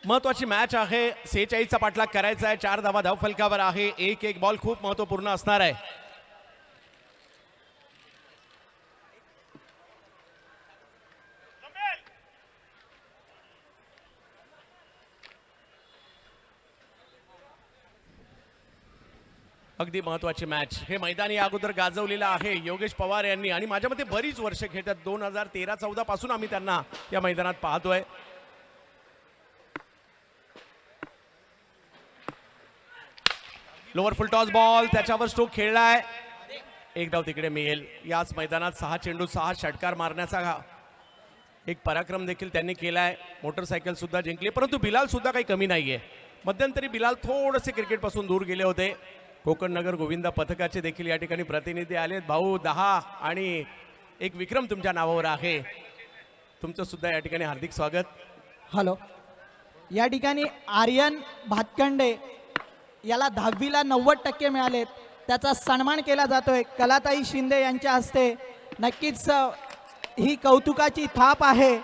महत्वाची मॅच आहे. 46चा पाठलाग करायचा आहे. 4 धावा धाव फलकावर आहे. एक एक बॉल खूप महत्वपूर्ण असणार आहे. अगदी महत्वाची मॅच. हे मैदान या अगोदर गाजवलेलं आहे योगेश पवार यांनी आणि माझ्या मते बरीच वर्ष खेळतात. 2013-14 पासून आम्ही त्यांना या मैदानात पाहतोय. लोअर फुल टॉस बॉल, त्याच्यावर स्ट्रोक खेळलाय. एक धाव तिकडे मिळेल. याच मैदानात 6 चेंडू 6 षटकार मारण्याचा एक पराक्रम देखील त्यांनी केलाय. मोटरसायकल सुद्धा जिंकली, परंतु बिलाल सुद्धा काही कमी नाहीये. मध्यंतरी बिलाल थोडेसे क्रिकेट पासून दूर गेले होते. कोकण नगर गोविंदा पथकाचे देखील या ठिकाणी प्रतिनिधी आलेत. भाऊ 10 आणि एक विक्रम तुमच्या नावावर आहे. तुमचं सुद्धा या ठिकाणी हार्दिक स्वागत. हॅलो. या ठिकाणी आर्यन भातखंडे याला 10वीला 90% मिळालेत. त्याचा सन्मान केला जातोय कलाताई शिंदे यांच्या हस्ते. नक्कीच ही कौतुकाची थाप आहे.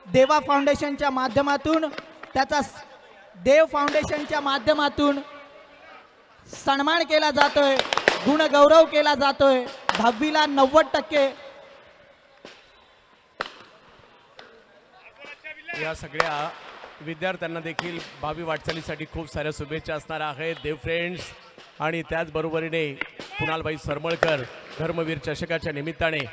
देवा फाउंडेशनच्या माध्यमातून त्याचा देव फाउंडेशनच्या माध्यमातून सन्मान केला जातोय, गुणगौरव केला जातोय. 10वीला 90%. या सगळ्या विद्यार्थ्यांना देखील भावी वाटचालीसाठी खूप साऱ्या शुभेच्छा असणार आहेत. देव फ्रेंड्स आणि त्याचबरोबरीने कुणालबाई सरमळकर धर्मवीर चषकाच्या निमित्ताने.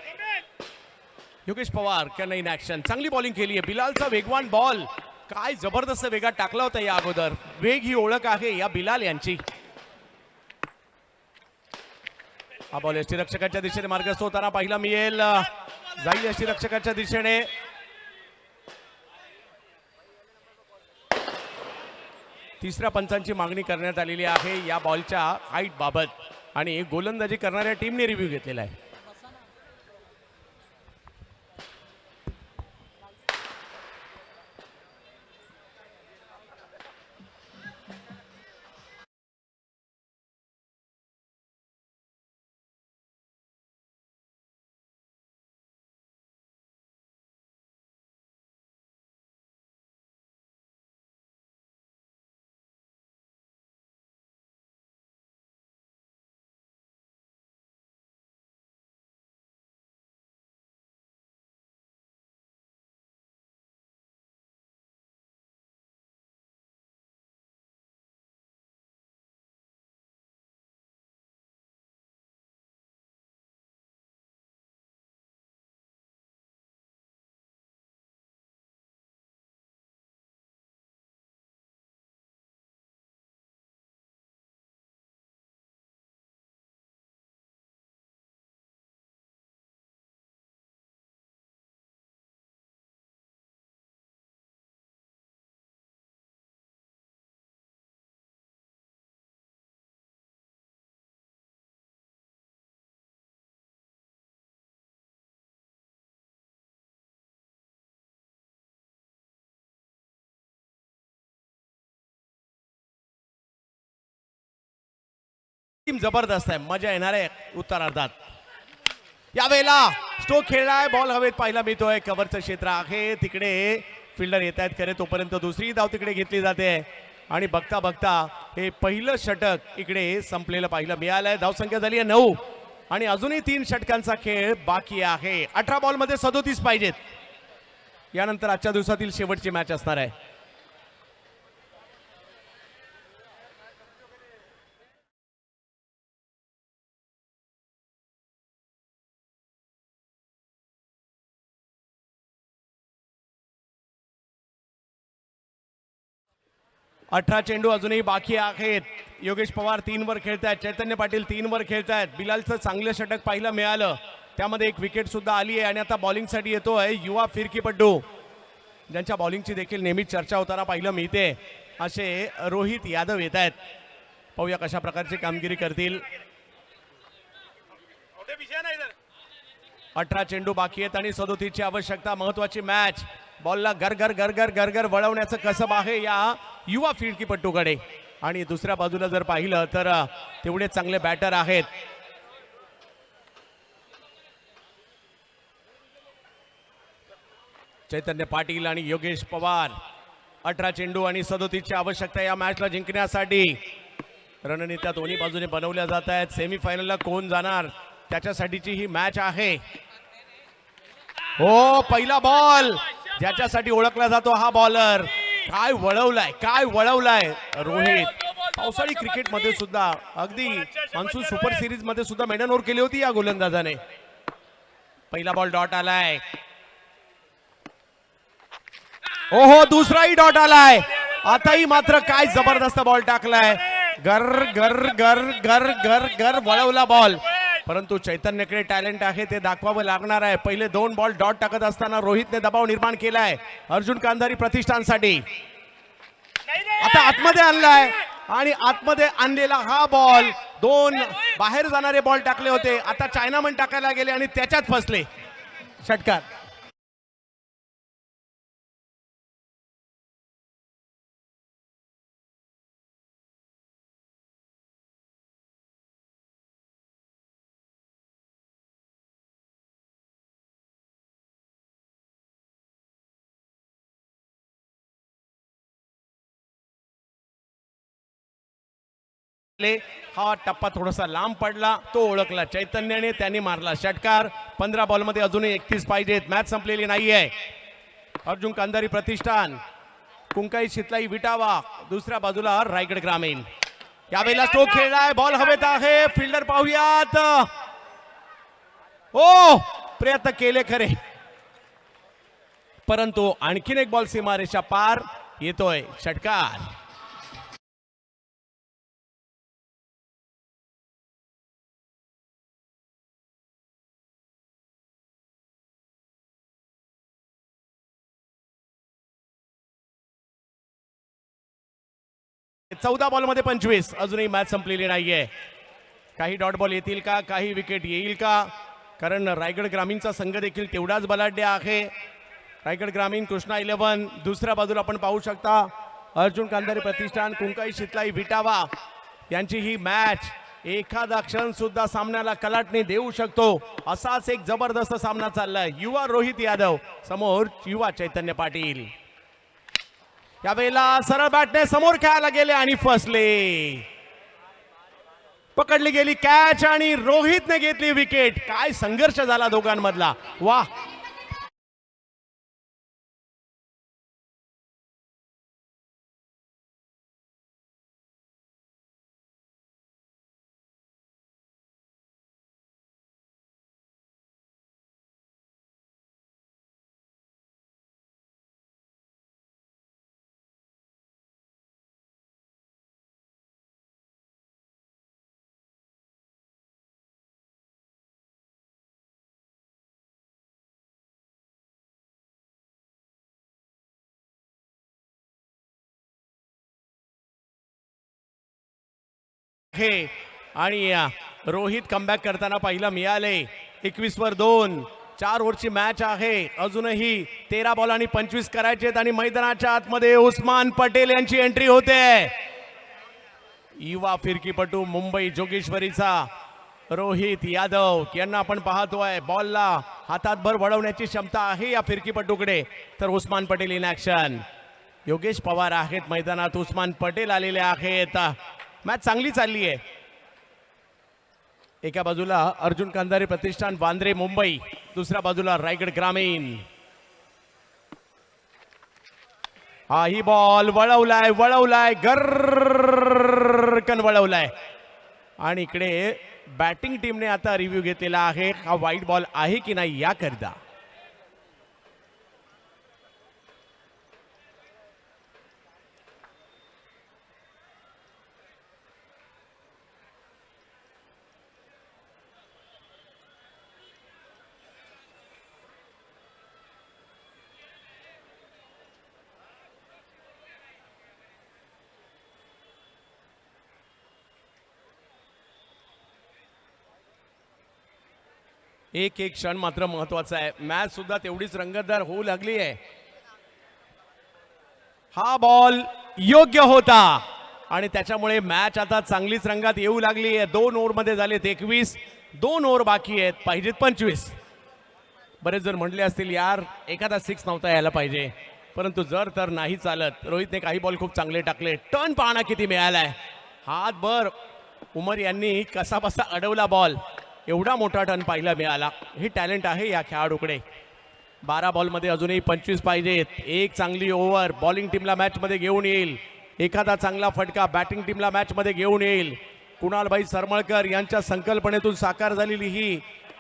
Yogesh Pawar can in action. चांगली बॉलिंग केली आहे. बिलालचा वेगवान बॉल काय जबरदस्त वेगात टाकला होता या अगोदर. वेग ही ओळख आहे या बिलाल यांची. हा बॉल यष्टीरक्षकाच्या दिशेने मार्गस्थ होताना पाहिला मिळेल. जाईल यष्टीरक्षकाच्या दिशेने. तिसऱ्या पंचांची मागणी करण्यात आलेली आहे या बॉलच्या हाईट बाबत आणि गोलंदाजी करणाऱ्या टीमने रिव्ह्यू घेतलेला आहे. टीम जबरदस्त आहे. मजा येणार आहे उत्तरार्धात. यावेळेला स्ट्रोक खेळलाय. बॉल हवेत पाहायला मिळतोय. कव्हरचं क्षेत्र आहे तिकडे. फिल्डर येत आहेत खरे तोपर्यंत दुसरी धाव तिकडे घेतली जाते आणि बघता बघता हे पहिलं षटक इकडे संपलेलं पाहिलं मिळालंय. धावसंख्या झाली आहे 9 आणि अजूनही 3 षटकांचा खेळ बाकी आहे. 18 बॉल मध्ये 37 पाहिजेत. यानंतर आजच्या दिवसातील शेवटची मॅच असणार आहे. अठरा चेंडू अजूनही बाकी आहेत. योगेश पवार 3 वर खेळतायत. चैतन्य पाटील 3 वर खेळतायत. बिलालचं चांगलं षटक पाहायला मिळालं. त्यामध्ये एक विकेट सुद्धा आली आहे आणि आता बॉलिंगसाठी येतोय युवा फिरकीपट्टू ज्यांच्या बॉलिंगची देखील नेहमीच चर्चा होताना पाहिलं मिळते असे रोहित यादव येत आहेत. पाहूया कशा प्रकारची कामगिरी करतील. 18 चेंडू बाकी आहेत आणि 37 ची आवश्यकता. महत्वाची मॅच. बॉलला गरगर गरगर गरगर वळवण्याचं कसब आहे या युवा फिरकीपट्टूकडे आणि दुसऱ्या बाजूला जर पाहिलं तर तेवढे चांगले बॅटर आहेत. चैतन्य पाटील आणि योगेश पवार 18 चेंडू आणि 37ची आवश्यकता या मॅचला जिंकण्यासाठी. रणनीत्या दोन्ही बाजूने बनवल्या जात आहेत. सेमीफायनलला कोण जाणार त्याच्यासाठीची ही मॅच आहे. हो, पहिला बॉल ज्याच्यासाठी ओळखला जातो हा बॉलर. काय वळवलाय रोहित. पावसाळी क्रिकेटमध्ये सुद्धा अगदी मान्सून सुपर सिरीज मध्ये सुद्धा मेडन ओव्हर केली होती या गोलंदाजाने. पहिला बॉल डॉट आलाय. ओहो, दुसराही डॉट आलाय. आताही मात्र काय जबरदस्त बॉल टाकलाय. गर गर गर गर गर गर वळवला बॉल. परंतु चैतन्यकडे टॅलेंट आहे ते दाखवावं लागणार आहे. पहिले 2 बॉल डॉट टाकत असताना रोहितने दबाव निर्माण केलाय अर्जुन कांधारी प्रतिष्ठानसाठी. आता आतमध्ये आणलाय आणि आतमध्ये आणलेला हा बॉल 2 बाहेर जाणारे बॉल टाकले होते. आता चायनामन टाकायला गेले आणि त्याच्यात फसले. षटकार. हा टप्पा थोडासा लांब पडला, तो ओळखला चैतन्याने, त्यांनी मारला षटकार. 15 बॉलमध्ये अजूनही 31 पाहिजेत. मॅच संपलेली नाहीये. अर्जुन कांधारी प्रतिष्ठान, कुंकाई शितलाई विटावा, दुसऱ्या बाजूला रायगड ग्रामीण. यावेळेला स्ट्रोक खेळलाय. बॉल हवेत आहे. फिल्डर पाहूयात. ओ, प्रयत्न केले खरे, परंतु आणखीन एक बॉल सीमारेषा पार येतोय. षटकार. चौदा बॉलमध्ये 25. अजूनही मॅच संपलेली नाहीये. काही डॉट बॉल येतील का, काही विकेट येईल का, कारण रायगड ग्रामीणचा संघ देखील तेवढाच बलाढ्य आहे. रायगड ग्रामीण, कृष्णा 11. दुसऱ्या बाजूला आपण पाहू शकता अर्जुन कांधारी प्रतिष्ठान, कुंकाई शितलाई विटावा यांची ही मॅच. एखादा क्षण सुद्धा सामन्याला कलाटणी देऊ शकतो असाच एक जबरदस्त सामना चाललाय. युवा रोहित यादव समोर युवा चैतन्य पाटील. यावेळेला सरळ बॅटने समोर खेळायला गेले आणि फसले. पकडली गेली कॅच आणि रोहितने घेतली विकेट. काय संघर्ष झाला दोघांमधला. वाह. हे आणि रोहित कमबॅक करताना पाहिलं मिळाले. 21 वर 2. 4 ओव्हरची मॅच आहे. अजूनही 13 बॉल आणि 25 करायचे आणि मैदानाच्या आतमध्ये उस्मान पटेल यांची एंट्री होते. युवा फिरकीपटू मुंबई जोगेश्वरीचा रोहित यादव यांना आपण पाहतोय. बॉलला हातात भर वळवण्याची क्षमता आहे या फिरकीपटूकडे. तर उस्मान पटेल इन ऍक्शन. योगेश पवार आहेत मैदानात, उस्मान पटेल आलेले आहेत. मॅच चांगली चालली आहे. एका बाजूला अर्जुन कांधारी प्रतिष्ठान वांद्रे मुंबई, दुसऱ्या बाजूला रायगड ग्रामीण. हाही बॉल वळवलाय गर्रकन वळवलाय आणि इकडे बॅटिंग टीमने आता रिव्ह्यू घेतलेला आहे. हा वाईट बॉल आहे की नाही याकरिता. एक एक क्षण मात्र महत्वाचा आहे. मॅच सुद्धा तेवढीच रंगतदार होऊ लागली आहे. हा बॉल योग्य होता आणि त्याच्यामुळे मॅच आता चांगलीच रंगात येऊ लागली आहे. 2 ओव्हरमध्ये झालेत 21. 2 ओव्हर बाकी आहेत, पाहिजेत 25. बरेच जण म्हटले असतील यार एखादा 6 नव्हता यायला पाहिजे. परंतु जर तर नाही चालत. रोहितने काही बॉल खूप चांगले टाकले. टर्न पाहणा किती मिळालाय. हातभर उमर यांनी कसा बसा अडवला बॉल. एवढा मोठा टर्न पाहायला मिळाला. हे टॅलेंट आहे या खेळाडूकडे. 12 बॉलमध्ये अजूनही 25 पाहिजेत. एक चांगली ओव्हर बॉलिंग टीमला मॅचमध्ये घेऊन येईल. एखादा चांगला फटका बॅटिंग टीमला मॅचमध्ये घेऊन येईल. कुणालभाई सरमळकर यांच्या संकल्पनेतून साकार झालेली ही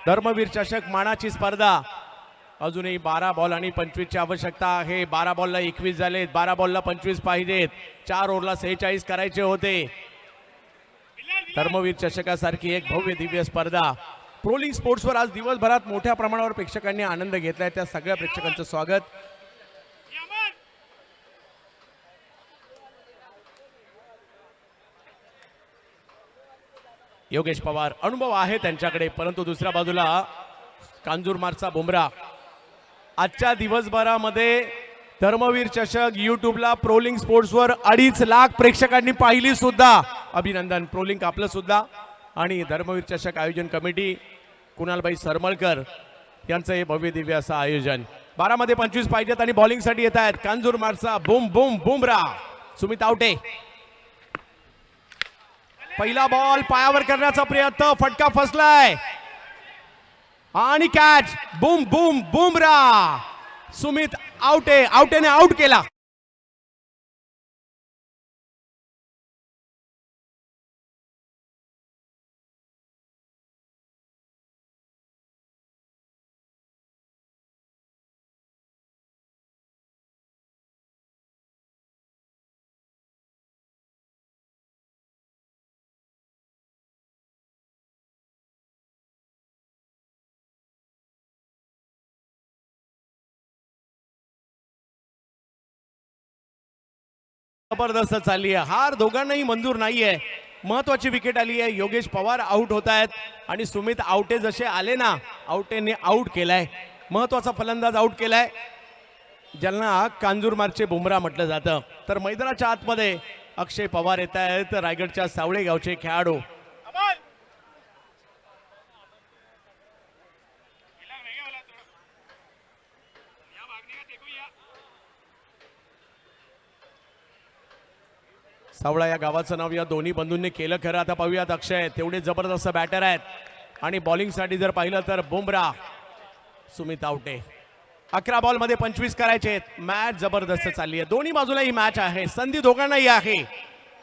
धर्मवीर चषक मानाची स्पर्धा. अजूनही 12 बॉल आणि 25 ची आवश्यकता आहे. 12 बॉलला 21 झालेत. 12 बॉलला 25 पाहिजेत. 4 ओव्हरला 46 करायचे होते. धर्मवीर चषकासारखी एक भव्य दिव्य स्पर्धा प्रोलिंग स्पोर्ट्सवर आज दिवसभरात मोठ्या प्रमाणावर प्रेक्षकांनी आनंद घेतलाय. त्या सगळ्या प्रेक्षकांचं स्वागत. योगेश पवार अनुभव आहे त्यांच्याकडे, परंतु दुसऱ्या बाजूला कांजूरमार्गचा बुमरा. आजच्या दिवसभरामध्ये धर्मवीर चषक युट्यूबला प्रोलिंग स्पोर्ट्सवर 2.5 लाख प्रेक्षकांनी पाहिली सुद्धा. अभिनंदन प्रोलिंग आपलं सुद्धा. आणि धर्मवीर चषक आयोजन कमिटी कुणालभाई सरमळकर यांचं हे भव्य दिव्य असं आयोजन. 12 मध्ये 25 पाहिजेत आणि बॉलिंगसाठी येत आहेत कांजूरमार्गचा बुम बुम बुमरा. सुमित आवटे पहिला बॉल पायावर करण्याचा प्रयत्न. फटका फसलाय आणि कॅच. बुम बुम बुमरा. सुमित आवटेने आउट केला. जबरदस्त चालली आहे. हार दोघांनाही मंजूर नाहीये. महत्वाची विकेट आली आहे. योगेश पवार आउट होत आहेत आणि सुमित आवटे जसे आले ना, आवटेने आउट केलाय. महत्वाचा फलंदाज आउट केलाय, ज्यांना कांजूरमार्गचे बुमरा म्हटलं जातं. तर मैदानाच्या आतमध्ये अक्षय पवार येत आहेत, रायगडच्या सावळे गावचे खेळाडू. सावळा या गावाचं नाव या दोन्ही बंधूंनी केलं खरं. आता पाहूयात अक्षय तेवढे जबरदस्त बॅटर आहेत. आणि बॉलिंगसाठी जर पाहिलं तर बुमरा, सुमित आवटे. 11 बॉलमध्ये 25 करायचे. मॅच जबरदस्त चालली आहे. दोन्ही बाजूला ही मॅच आहे. संधी दोघांनाही आहे,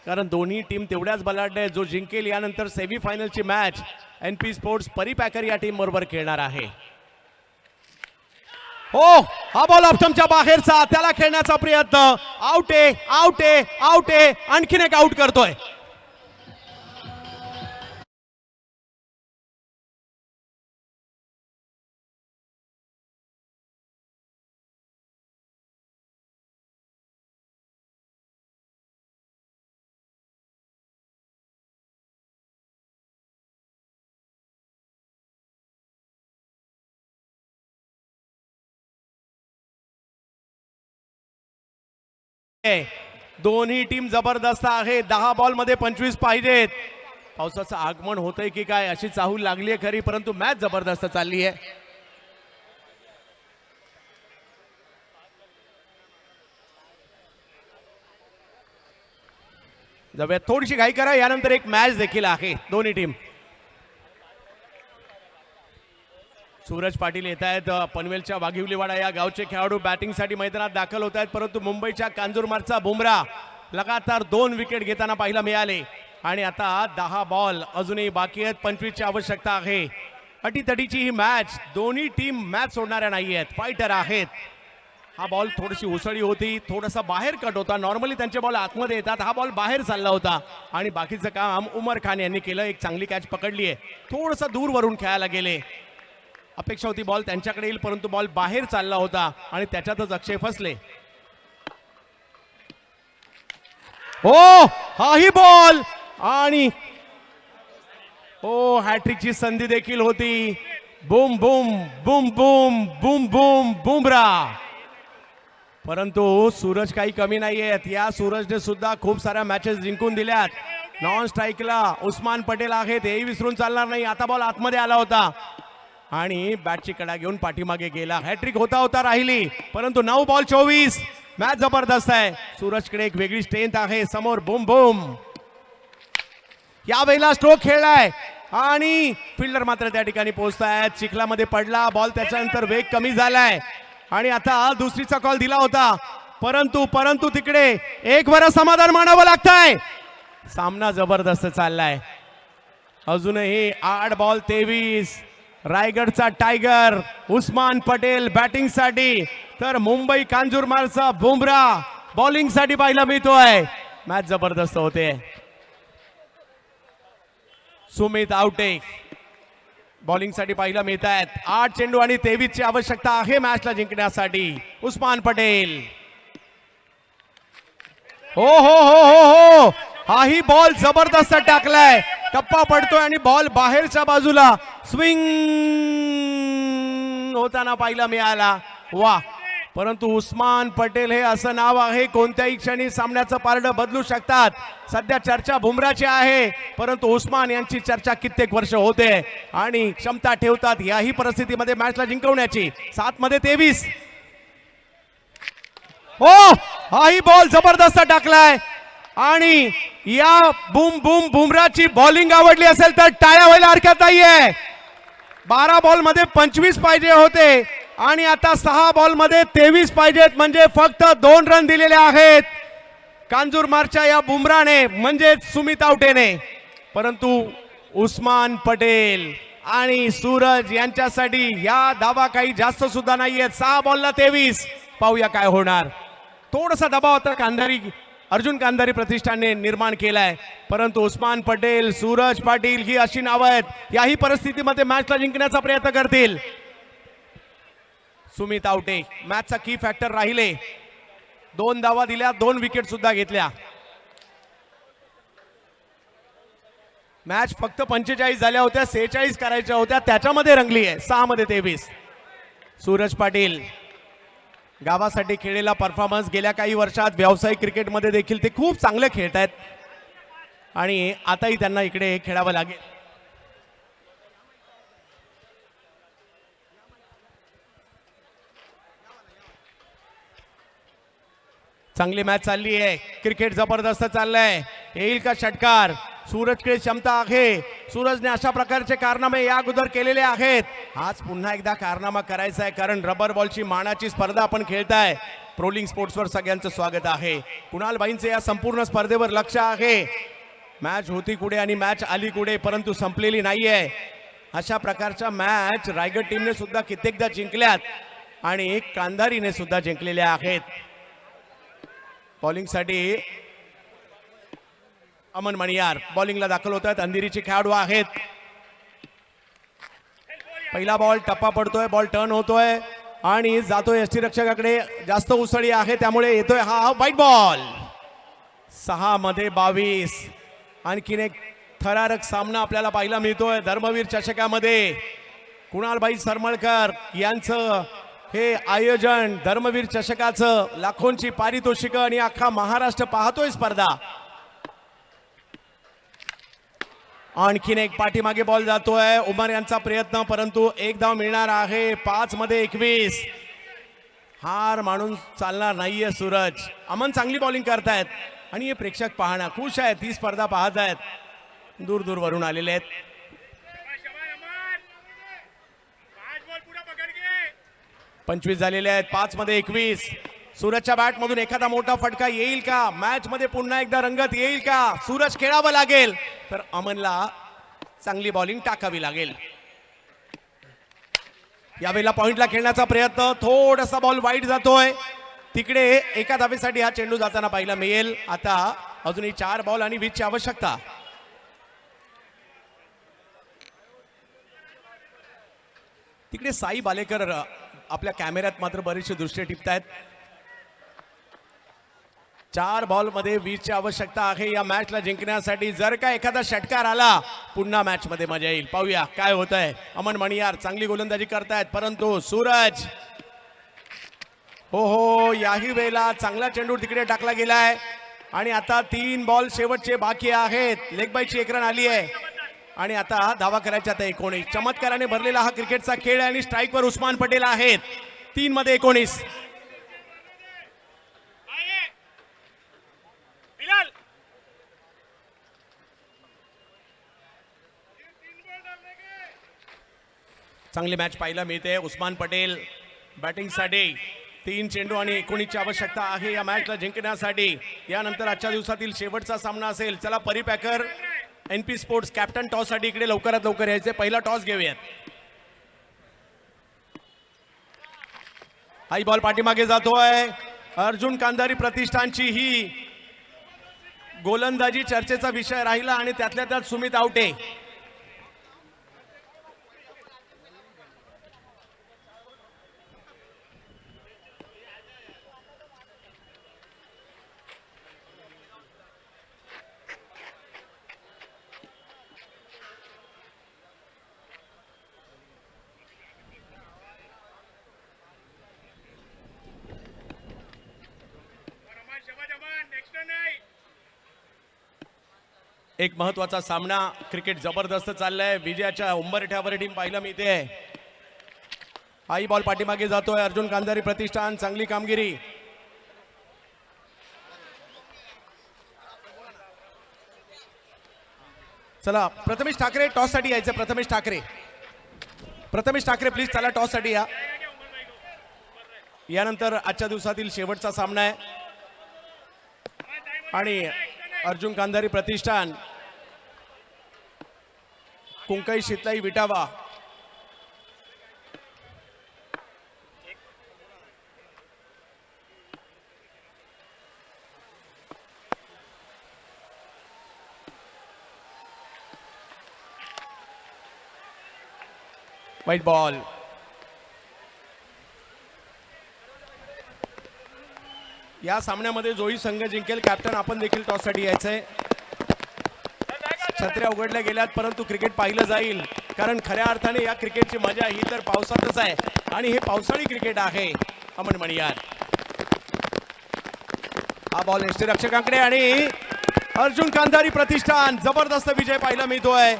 कारण दोन्ही टीम तेवढ्याच बलाढ्य आहेत. जो जिंकेल यानंतर सेमी फायनलची मॅच NP स्पोर्ट्स परिपॅकर या टीम बरोबर खेळणार आहे. हो, हा बॉल ऑप्शनच्या बाहेरचा. त्याला खेळण्याचा प्रयत्न. आवटे आणखीन एक आउट करतोय. दोन्ही टीम जबरदस्त आहे. 10 बॉल मध्ये 25 पाहिजेत. पावसाचं आगमन होतंय की काय अशी चाहूल लागली आहे खरी, परंतु मॅच जबरदस्त चालली आहे. जाऊया, थोडीशी घाई करा, यानंतर एक मॅच देखील आहे. दोन्ही टीम. सूरज पाटील येत आहेत. पनवेलच्या वाघिवलीवाडा या गावचे खेळाडू बॅटिंगसाठी मैदानात दाखल होत आहेत, परंतु मुंबईच्या कांजूरमार्गचा बुमरा लगातार 2 विकेट घेताना पाहायला मिळाले. आणि आता 10 बॉल अजूनही बाकी आहेत. 25 ची आवश्यकता आहे. अटीतटीची ही मॅच. दोन्ही टीम मॅच सोडणाऱ्या नाही आहेत, फायटर आहेत. हा बॉल थोडीशी उसळी होती, थोडासा बाहेर कट होता. नॉर्मली त्यांचे बॉल आतमध्ये येतात, हा बॉल बाहेर चालला होता आणि बाकीचं काम उमर खान यांनी केलं. एक चांगली कॅच पकडली आहे. थोडंसं दूर वरून खेळायला गेले. अपेक्षा होती बॉल त्यांच्याकडे येईल, परंतु बॉल बाहेर चालला होता आणि त्याच्यातच अक्षय फसले. हो, हाही बॉल आणि हो, हॅट्रिकची संधी देखील होती. Boom boom boom boom boom boom Bumrah. परंतु सूरज काही कमी नाही आहेत. या सूरजने सुद्धा खूप साऱ्या मॅचेस जिंकून दिल्यात. नॉन स्ट्राईकला उस्मान पटेल आहेत, हेही विसरून चालणार नाही. आता बॉल आतमध्ये आला होता आणि बॅटची कडा घेऊन पाठीमागे गेला. हॅट्रिक होता राहिली, परंतु 9 बॉल 24. मॅच जबरदस्त आहे. सूरजकडे एक वेगळी स्ट्रेंथ आहे. समोर बूम बूम. यावेळेला स्ट्रोक खेळलाय आणि फिल्डर मात्र त्या ठिकाणी पोहोचतायत. चिखलामध्ये पडला बॉल, त्याच्यानंतर वेग कमी झालाय आणि आता दुसरीचा कॉल दिला होता, परंतु तिकडे एक वर समाधान मानावं लागतंय. सामना जबरदस्त चाललाय. अजूनही 8 बॉल 23. रायगडचा टायगर उस्मान पटेल बॅटिंग साठी, तर मुंबई कांजूरमार्गचा बुमराह बॉलिंग साठी पाहायला मिळतोय. मॅच जबरदस्त होते. सुमित आवटे बॉलिंग साठी पाहायला मिळत आहेत. 8 चेंडू आणि 23 ची आवश्यकता आहे मॅचला जिंकण्यासाठी. उस्मान पटेल, हो हो हो हो हो, हाही बॉल जबरदस्त टाकलाय. टप्पा पडतोय आणि बॉल बाहेरच्या बाजूला स्विंग होताना पाहायला मिळाला. वा, परंतु उस्मान पटेल हे असं नाव आहे, कोणत्याही क्षणी सामन्याचं पारडं बदलू शकतात. सध्या चर्चा बुमराची आहे, परंतु उस्मान यांची चर्चा कित्येक वर्ष होते आणि क्षमता ठेवतात याही परिस्थितीमध्ये मॅचला जिंकवण्याची. 7 मध्ये 23. हो, हाही बॉल जबरदस्त टाकलाय आणि या बूम बूम बुमराची बॉलिंग आवडली असेल तर टाळ्या व्हायला हरकत नाहीये. 12 बॉल मध्ये 25 पाहिजे होते आणि आता 6 बॉल मध्ये 23 पाहिजेत, म्हणजे फक्त 2 रन दिलेले आहेत कांजूरमार्गच्या या बुमराने, म्हणजे सुमित आवटेने. परंतु उस्मान पटेल आणि सूरज यांच्यासाठी या धावा काही जास्त सुद्धा नाहीयेत. 6 बॉलला 23. पाहूया काय होणार. थोडासा दबाव आता अर्जुन कांधारी प्रतिष्ठानने निर्माण केलाय, परंतु उस्मान पटेल, सूरज पाटील ही अशी नावं आहेत, याही परिस्थितीमध्ये मॅचला जिंकण्याचा प्रयत्न करतील. सुमित आवटे मॅचचा की फॅक्टर राहिले. 2 धावा दिल्या, 2 विकेट सुद्धा घेतल्या. मॅच फक्त 45 झाल्या होत्या, 46 करायच्या होत्या, त्याच्यामध्ये रंगली आहे. 6 मध्ये 23. सूरज पाटील गावासाठी खेळलेला परफॉर्मन्स गेल्या काही वर्षात व्यावसायिक क्रिकेटमध्ये देखील ते खूप चांगले खेळत आहेत आणि आताही त्यांना इकडे खेळावं लागेल. चांगली मॅच चालली आहे. क्रिकेट जबरदस्त चाललंय. येईल का षटकार? सूरजकडे क्षमता आहे. सूरजने अशा प्रकारचे कारनामे या अगोदर केलेले आहेत. आज पुन्हा एकदा कारनामा करायचा आहे, कारण रबर बॉलची मानाची स्पर्धा आपण खेळताय. प्रोलिंग स्पोर्ट्सवर सगळ्यांचं स्वागत आहे. कुणाल बाईंचे या संपूर्ण स्पर्धेवर लक्ष आहे. मॅच होती कुठे आणि मॅच आली कुठे, परंतु संपलेली नाहीये. अशा प्रकारच्या मॅच रायगड टीमने सुद्धा कित्येकदा जिंकल्यात आणि कांधारीने सुद्धा जिंकलेल्या आहेत. बॉलिंग साठी अमन मणियार बॉलिंगला दाखल होत आहेत. अंधेरीचे खेळाडू आहेत. पहिला बॉल टप्पा पडतोय, बॉल टर्न होतोय आणि जातोय यष्टीरक्षकाकडे. जास्त उसळी आहे त्यामुळे येतोय हा व्हाईट बॉल. 6 मध्ये 22. आणखीन एक थरारक सामना आपल्याला पाहायला मिळतोय धर्मवीर चषकामध्ये. कुणालबाई सरमळकर यांचं हे आयोजन धर्मवीर चषकाचं, लाखोंची पारितोषिक आणि अख्खा महाराष्ट्र पाहतोय स्पर्धा. आणखीन एक पाठीमागे बॉल जातोय. उमर यांचा प्रयत्न, परंतु एक धाव मिळणार आहे. 5 मध्ये 21. हार मानून चालणार नाहीये सूरज. अमन चांगली बॉलिंग करतायत आणि हे प्रेक्षक पाहणं खुश आहेत. ही स्पर्धा पाहत आहेत, दूर दूर वरून आलेले आहेत. 25 झालेले आहेत. 5 मध्ये 21. सूरजच्या बॅट मधून एखादा मोठा फटका येईल का? मॅच मध्ये पुन्हा एकदा रंगत येईल का? सूरज खेळावं लागेल तर अमनला चांगली बॉलिंग टाकावी लागेल. यावेळेला पॉइंटला खेळण्याचा प्रयत्न, थोडासा बॉल वाईट जातोय. तिकडे एका धावेसाठी हा चेंडू जाताना पाहायला मिळेल. आता अजूनही 4 बॉल आणि 20 ची आवश्यकता. तिकडे साई बालेकर आपल्या कॅमेऱ्यात मात्र बरेचसे दृश्य टिपतायत. 4 बॉल मध्ये 20 ची आवश्यकता आहे या मॅचला जिंकण्यासाठी. जर का एखादा षटकार आला पुन्हा मॅच मध्ये मजा येईल. पाहूया काय होत आहे. अमन मणियार चांगली गोलंदाजी करतायत, परंतु सूरज हो याही वेळेला चांगला चेंडू तिकडे टाकला गेलाय आणि आता 3 बॉल शेवटचे बाकी आहेत. लेग बायची 1 रन आली आहे आणि आता धावा करायच्या आता 19. चमत्काराने भरलेला हा क्रिकेटचा खेळ आहे आणि स्ट्राईकवर उस्मान पटेल आहेत. 3 मध्ये 19. चांगली मॅच पाहायला मिळते. उस्मान पटेल बॅटिंगसाठी 3 चेंडू आणि 19ची आवश्यकता आहे या मॅचला जिंकण्यासाठी. यानंतर आजच्या दिवसातील शेवटचा सामना असेल. चला परी Packer NP sports captain toss साठी इकडे लवकरात लवकर यायचे. पहिला टॉस घेऊयात. हाई बॉल पाठीमागे जातोय. अर्जुन कांधारी प्रतिष्ठानची ही गोलंदाजी चर्चेचा विषय राहिला आणि त्यातल्या त्यात सुमित आवटे. एक महत्वाचा सामना. क्रिकेट जबरदस्त चाललाय. विजयाच्या उंबरठ्यावर टीम पाहायला मिळते. हाई बॉल पाठीमागे जातोय. अर्जुन कांधारी प्रतिष्ठान चांगली कामगिरी. चला प्रथमेश ठाकरे टॉस साठी यायचं. प्रथमेश ठाकरे प्लीज चला टॉस साठी या. यानंतर आजच्या दिवसातील शेवटचा सामना आहे आणि अर्जुन कांधारी प्रतिष्ठान कुंकाई शितलाई विटावा व्हाईट बॉल. या सामन्यामध्ये जोही संघ जिंकेल कॅप्टन आपण देखील टॉस साठी यायचंय. छत्र्या उघडल्या गेल्यात परंतु क्रिकेट पाहिलं जाईल कारण खऱ्या अर्थाने या क्रिकेटची मजा ही तर पावसातच आहे आणि हे पावसाळी क्रिकेट आहे. अमन मणियार हा बॉल यष्टीरक्षकांकडे आणि अर्जुन कांधारी प्रतिष्ठान जबरदस्त विजय पाहायला मिळतोय.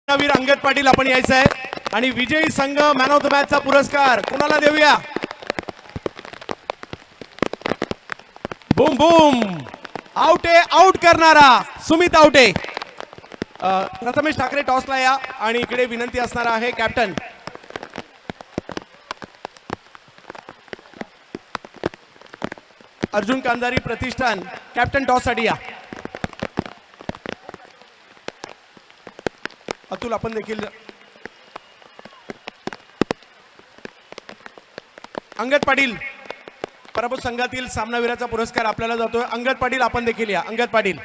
वीर अंगद पाटील आपण यायचं आहे आणि विजयी संघ मॅन ऑफ द मॅच चा पुरस्कार कोणाला देऊया. बूम बूम आवटे आउट करणारा सुमित आवटे. प्रथमेश ठाकरे टॉसला या आणि इकडे विनंती असणार आहे कॅप्टन अर्जुन कांधारी प्रतिष्ठान कॅप्टन टॉस साठी या. अतुल आपण देखील. अंगद पाटील पराभूत संघातील सामनावीराचा पुरस्कार आपल्याला जातोय. अंगद पाटील आपण देखील या. अंगद पाटील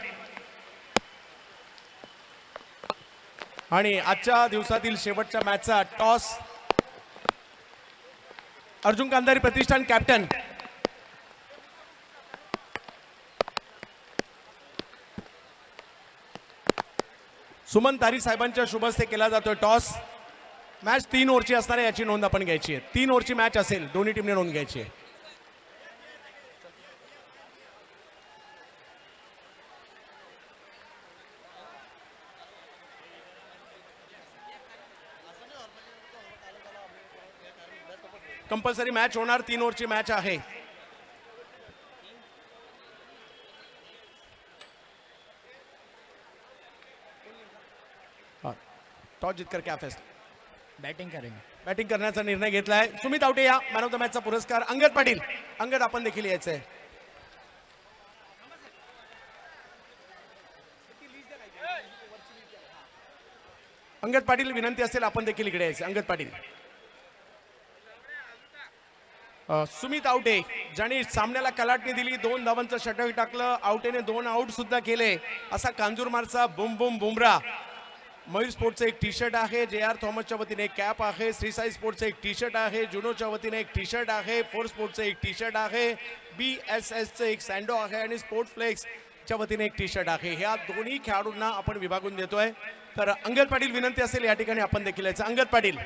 आणि आजच्या दिवसातील शेवटच्या मॅचचा टॉस अर्जुन कांधारी प्रतिष्ठान कॅप्टन सुमन तारी साहेबांच्या शुभ हस्ते केला जातोय. टॉस मॅच 3 ओव्हरची असणार आहे याची नोंद आपण घ्यायची आहे. 3 ओव्हरची मॅच असेल दोन्ही टीमने नोंद घ्यायची आहे. कंपल्सरी मॅच होणार. 3 ओव्हरची मॅच आहे. टॉस जीतकर क्या फैसला. बैटिंग करेंगे. बॅटिंग करण्याचा निर्णय घेतलाय. सुमित आवटे या मॅन ऑफ द मॅचचा पुरस्कार. अंगद पाटील अंगद आपण देखील यायचंय. अंगद पाटील विनंती असेल आपण देखील इकडे यायचं. अंगद पाटील. सुमित आवटे ज्याने सामन्याला कलाटणी दिली. 2 धावांचं षटक टाकलं. आवटेने 2 आउट सुद्धा केले. असा कांजूरमारचा बुम बुम बुमरा मयूर स्पोर्ट्सचं एक टी शर्ट आहे, JR थॉमसच्या वतीने एक कॅप आहे, श्री साई स्पोर्ट्सचं एक टी शर्ट आहे, जुनोच्या वतीने एक टी शर्ट आहे, फोर स्पोर्ट्सचं एक टी शर्ट आहे, BSSचं एक सँडो आहे आणि स्पोर्ट्स फ्लेक्सच्या वतीने एक टी शर्ट आहे. ह्या दोन्ही खेळाडूंना आपण विभागून देतोय. तर अंगद पाटील विनंती असेल या ठिकाणी आपण देखील यायचं. अंगद पाटील.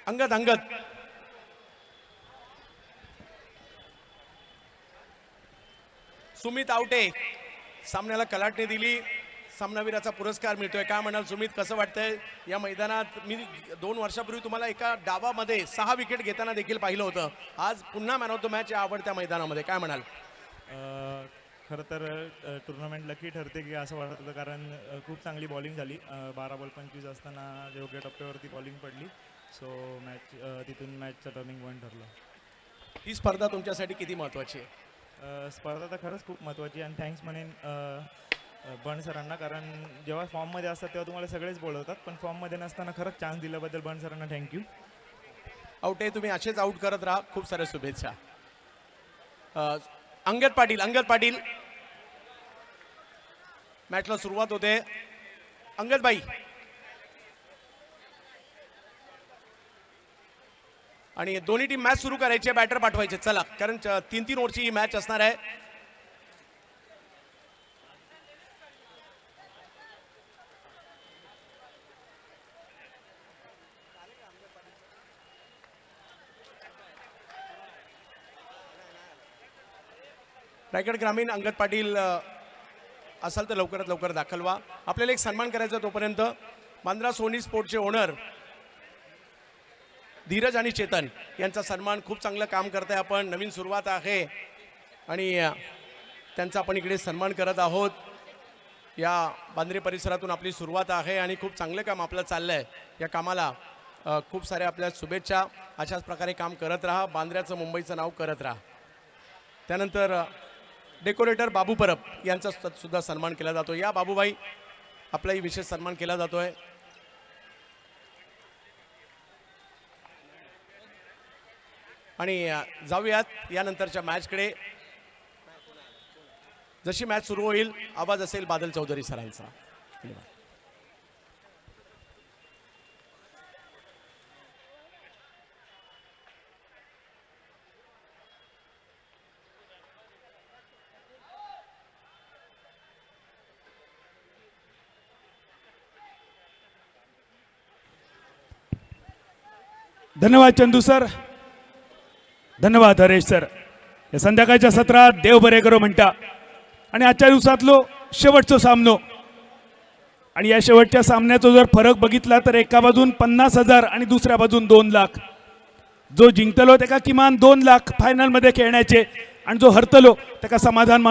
अंगद सुमित आवटे सामन्याला कलाटणी दिली, सामनावीराचा पुरस्कार मिळतोय. काय म्हणाल सुमित, कसं वाटतंय या मैदानात? मी 2 वर्षापूर्वी तुम्हाला एका डावामध्ये 6 विकेट घेताना देखील पाहिलं होतं. आज पुन्हा मॅन ऑफ द मॅच या आवडत्या मैदानामध्ये, काय म्हणाल? खरं तर टुर्नामेंट लकी ठरते की असं वाटत होतं, कारण खूप चांगली बॉलिंग झाली. 12 बॉल 25 असताना योग्य टप्प्यावरती बॉलिंग पडली. सो तिथून मॅचचा टर्निंग पॉईंट ठरला. ही स्पर्धा तुमच्यासाठी किती महत्त्वाची आहे? स्पर्धा तर खरंच खूप महत्त्वाची आणि थँक्स म्हणेन बन सरांना, कारण जेव्हा फॉर्ममध्ये असतात तेव्हा तुम्हाला सगळेच बोलवतात, पण फॉर्ममध्ये नसताना खरंच चान्स दिल्याबद्दल बन सरांना थँक्यू. आवटे, तुम्ही असेच आउट करत राहा. खूप साऱ्या शुभेच्छा. अंगद पाटील मॅचला सुरुवात होते. अंगद भाई, आणि दोन्ही टीम मॅच सुरू करायची, बॅटर पाठवायचे. चला, कारण 3-3 ओव्हरची ही मॅच असणार आहे. रायगड ग्रामीण अंगद पाटील असाल तर लवकरात लवकर दाखल व्हा. आपल्याला एक सन्मान करायचा तोपर्यंत बांद्रा सोनी स्पोर्ट्सचे ओनर धीरज आणि चेतन यांचा सन्मान. खूप चांगलं काम करताय आपण, नवीन सुरुवात आहे आणि त्यांचा आपण इकडे सन्मान करत आहोत. या बांद्रे परिसरातून आपली सुरुवात आहे आणि खूप चांगलं काम आपलं चाललं आहे. या कामाला खूप साऱ्या आपल्या शुभेच्छा. अशाच प्रकारे काम करत राहा, बांद्र्याचं मुंबईचं नाव करत राहा. त्यानंतर डेकोरेटर बाबू परब यांचा सुद्धा सन्मान केला जातो. या बाबूबाई, आपलाही विशेष सन्मान केला जातोय. आणि जाऊयात यानंतरच्या मॅचकडे. जशी मॅच सुरू होईल आवाज असेल बादल चौधरी सरांचा. धन्यवाद चंदू सर, धन्यवाद हरेश सर. या संध्याकाळच्या सत्रात देव बरे करो म्हणता आणि आजच्या दिवसातलो शेवटचा सामनो. आणि या शेवटच्या सामन्याचा जर फरक बघितला तर एका बाजून 50,000 आणि दुसऱ्या बाजून 2 लाख. जो जिंकतलो त्याका किमान 2 लाख फायनलमध्ये खेळण्याचे आणि जो हरतलो त्याका समाधान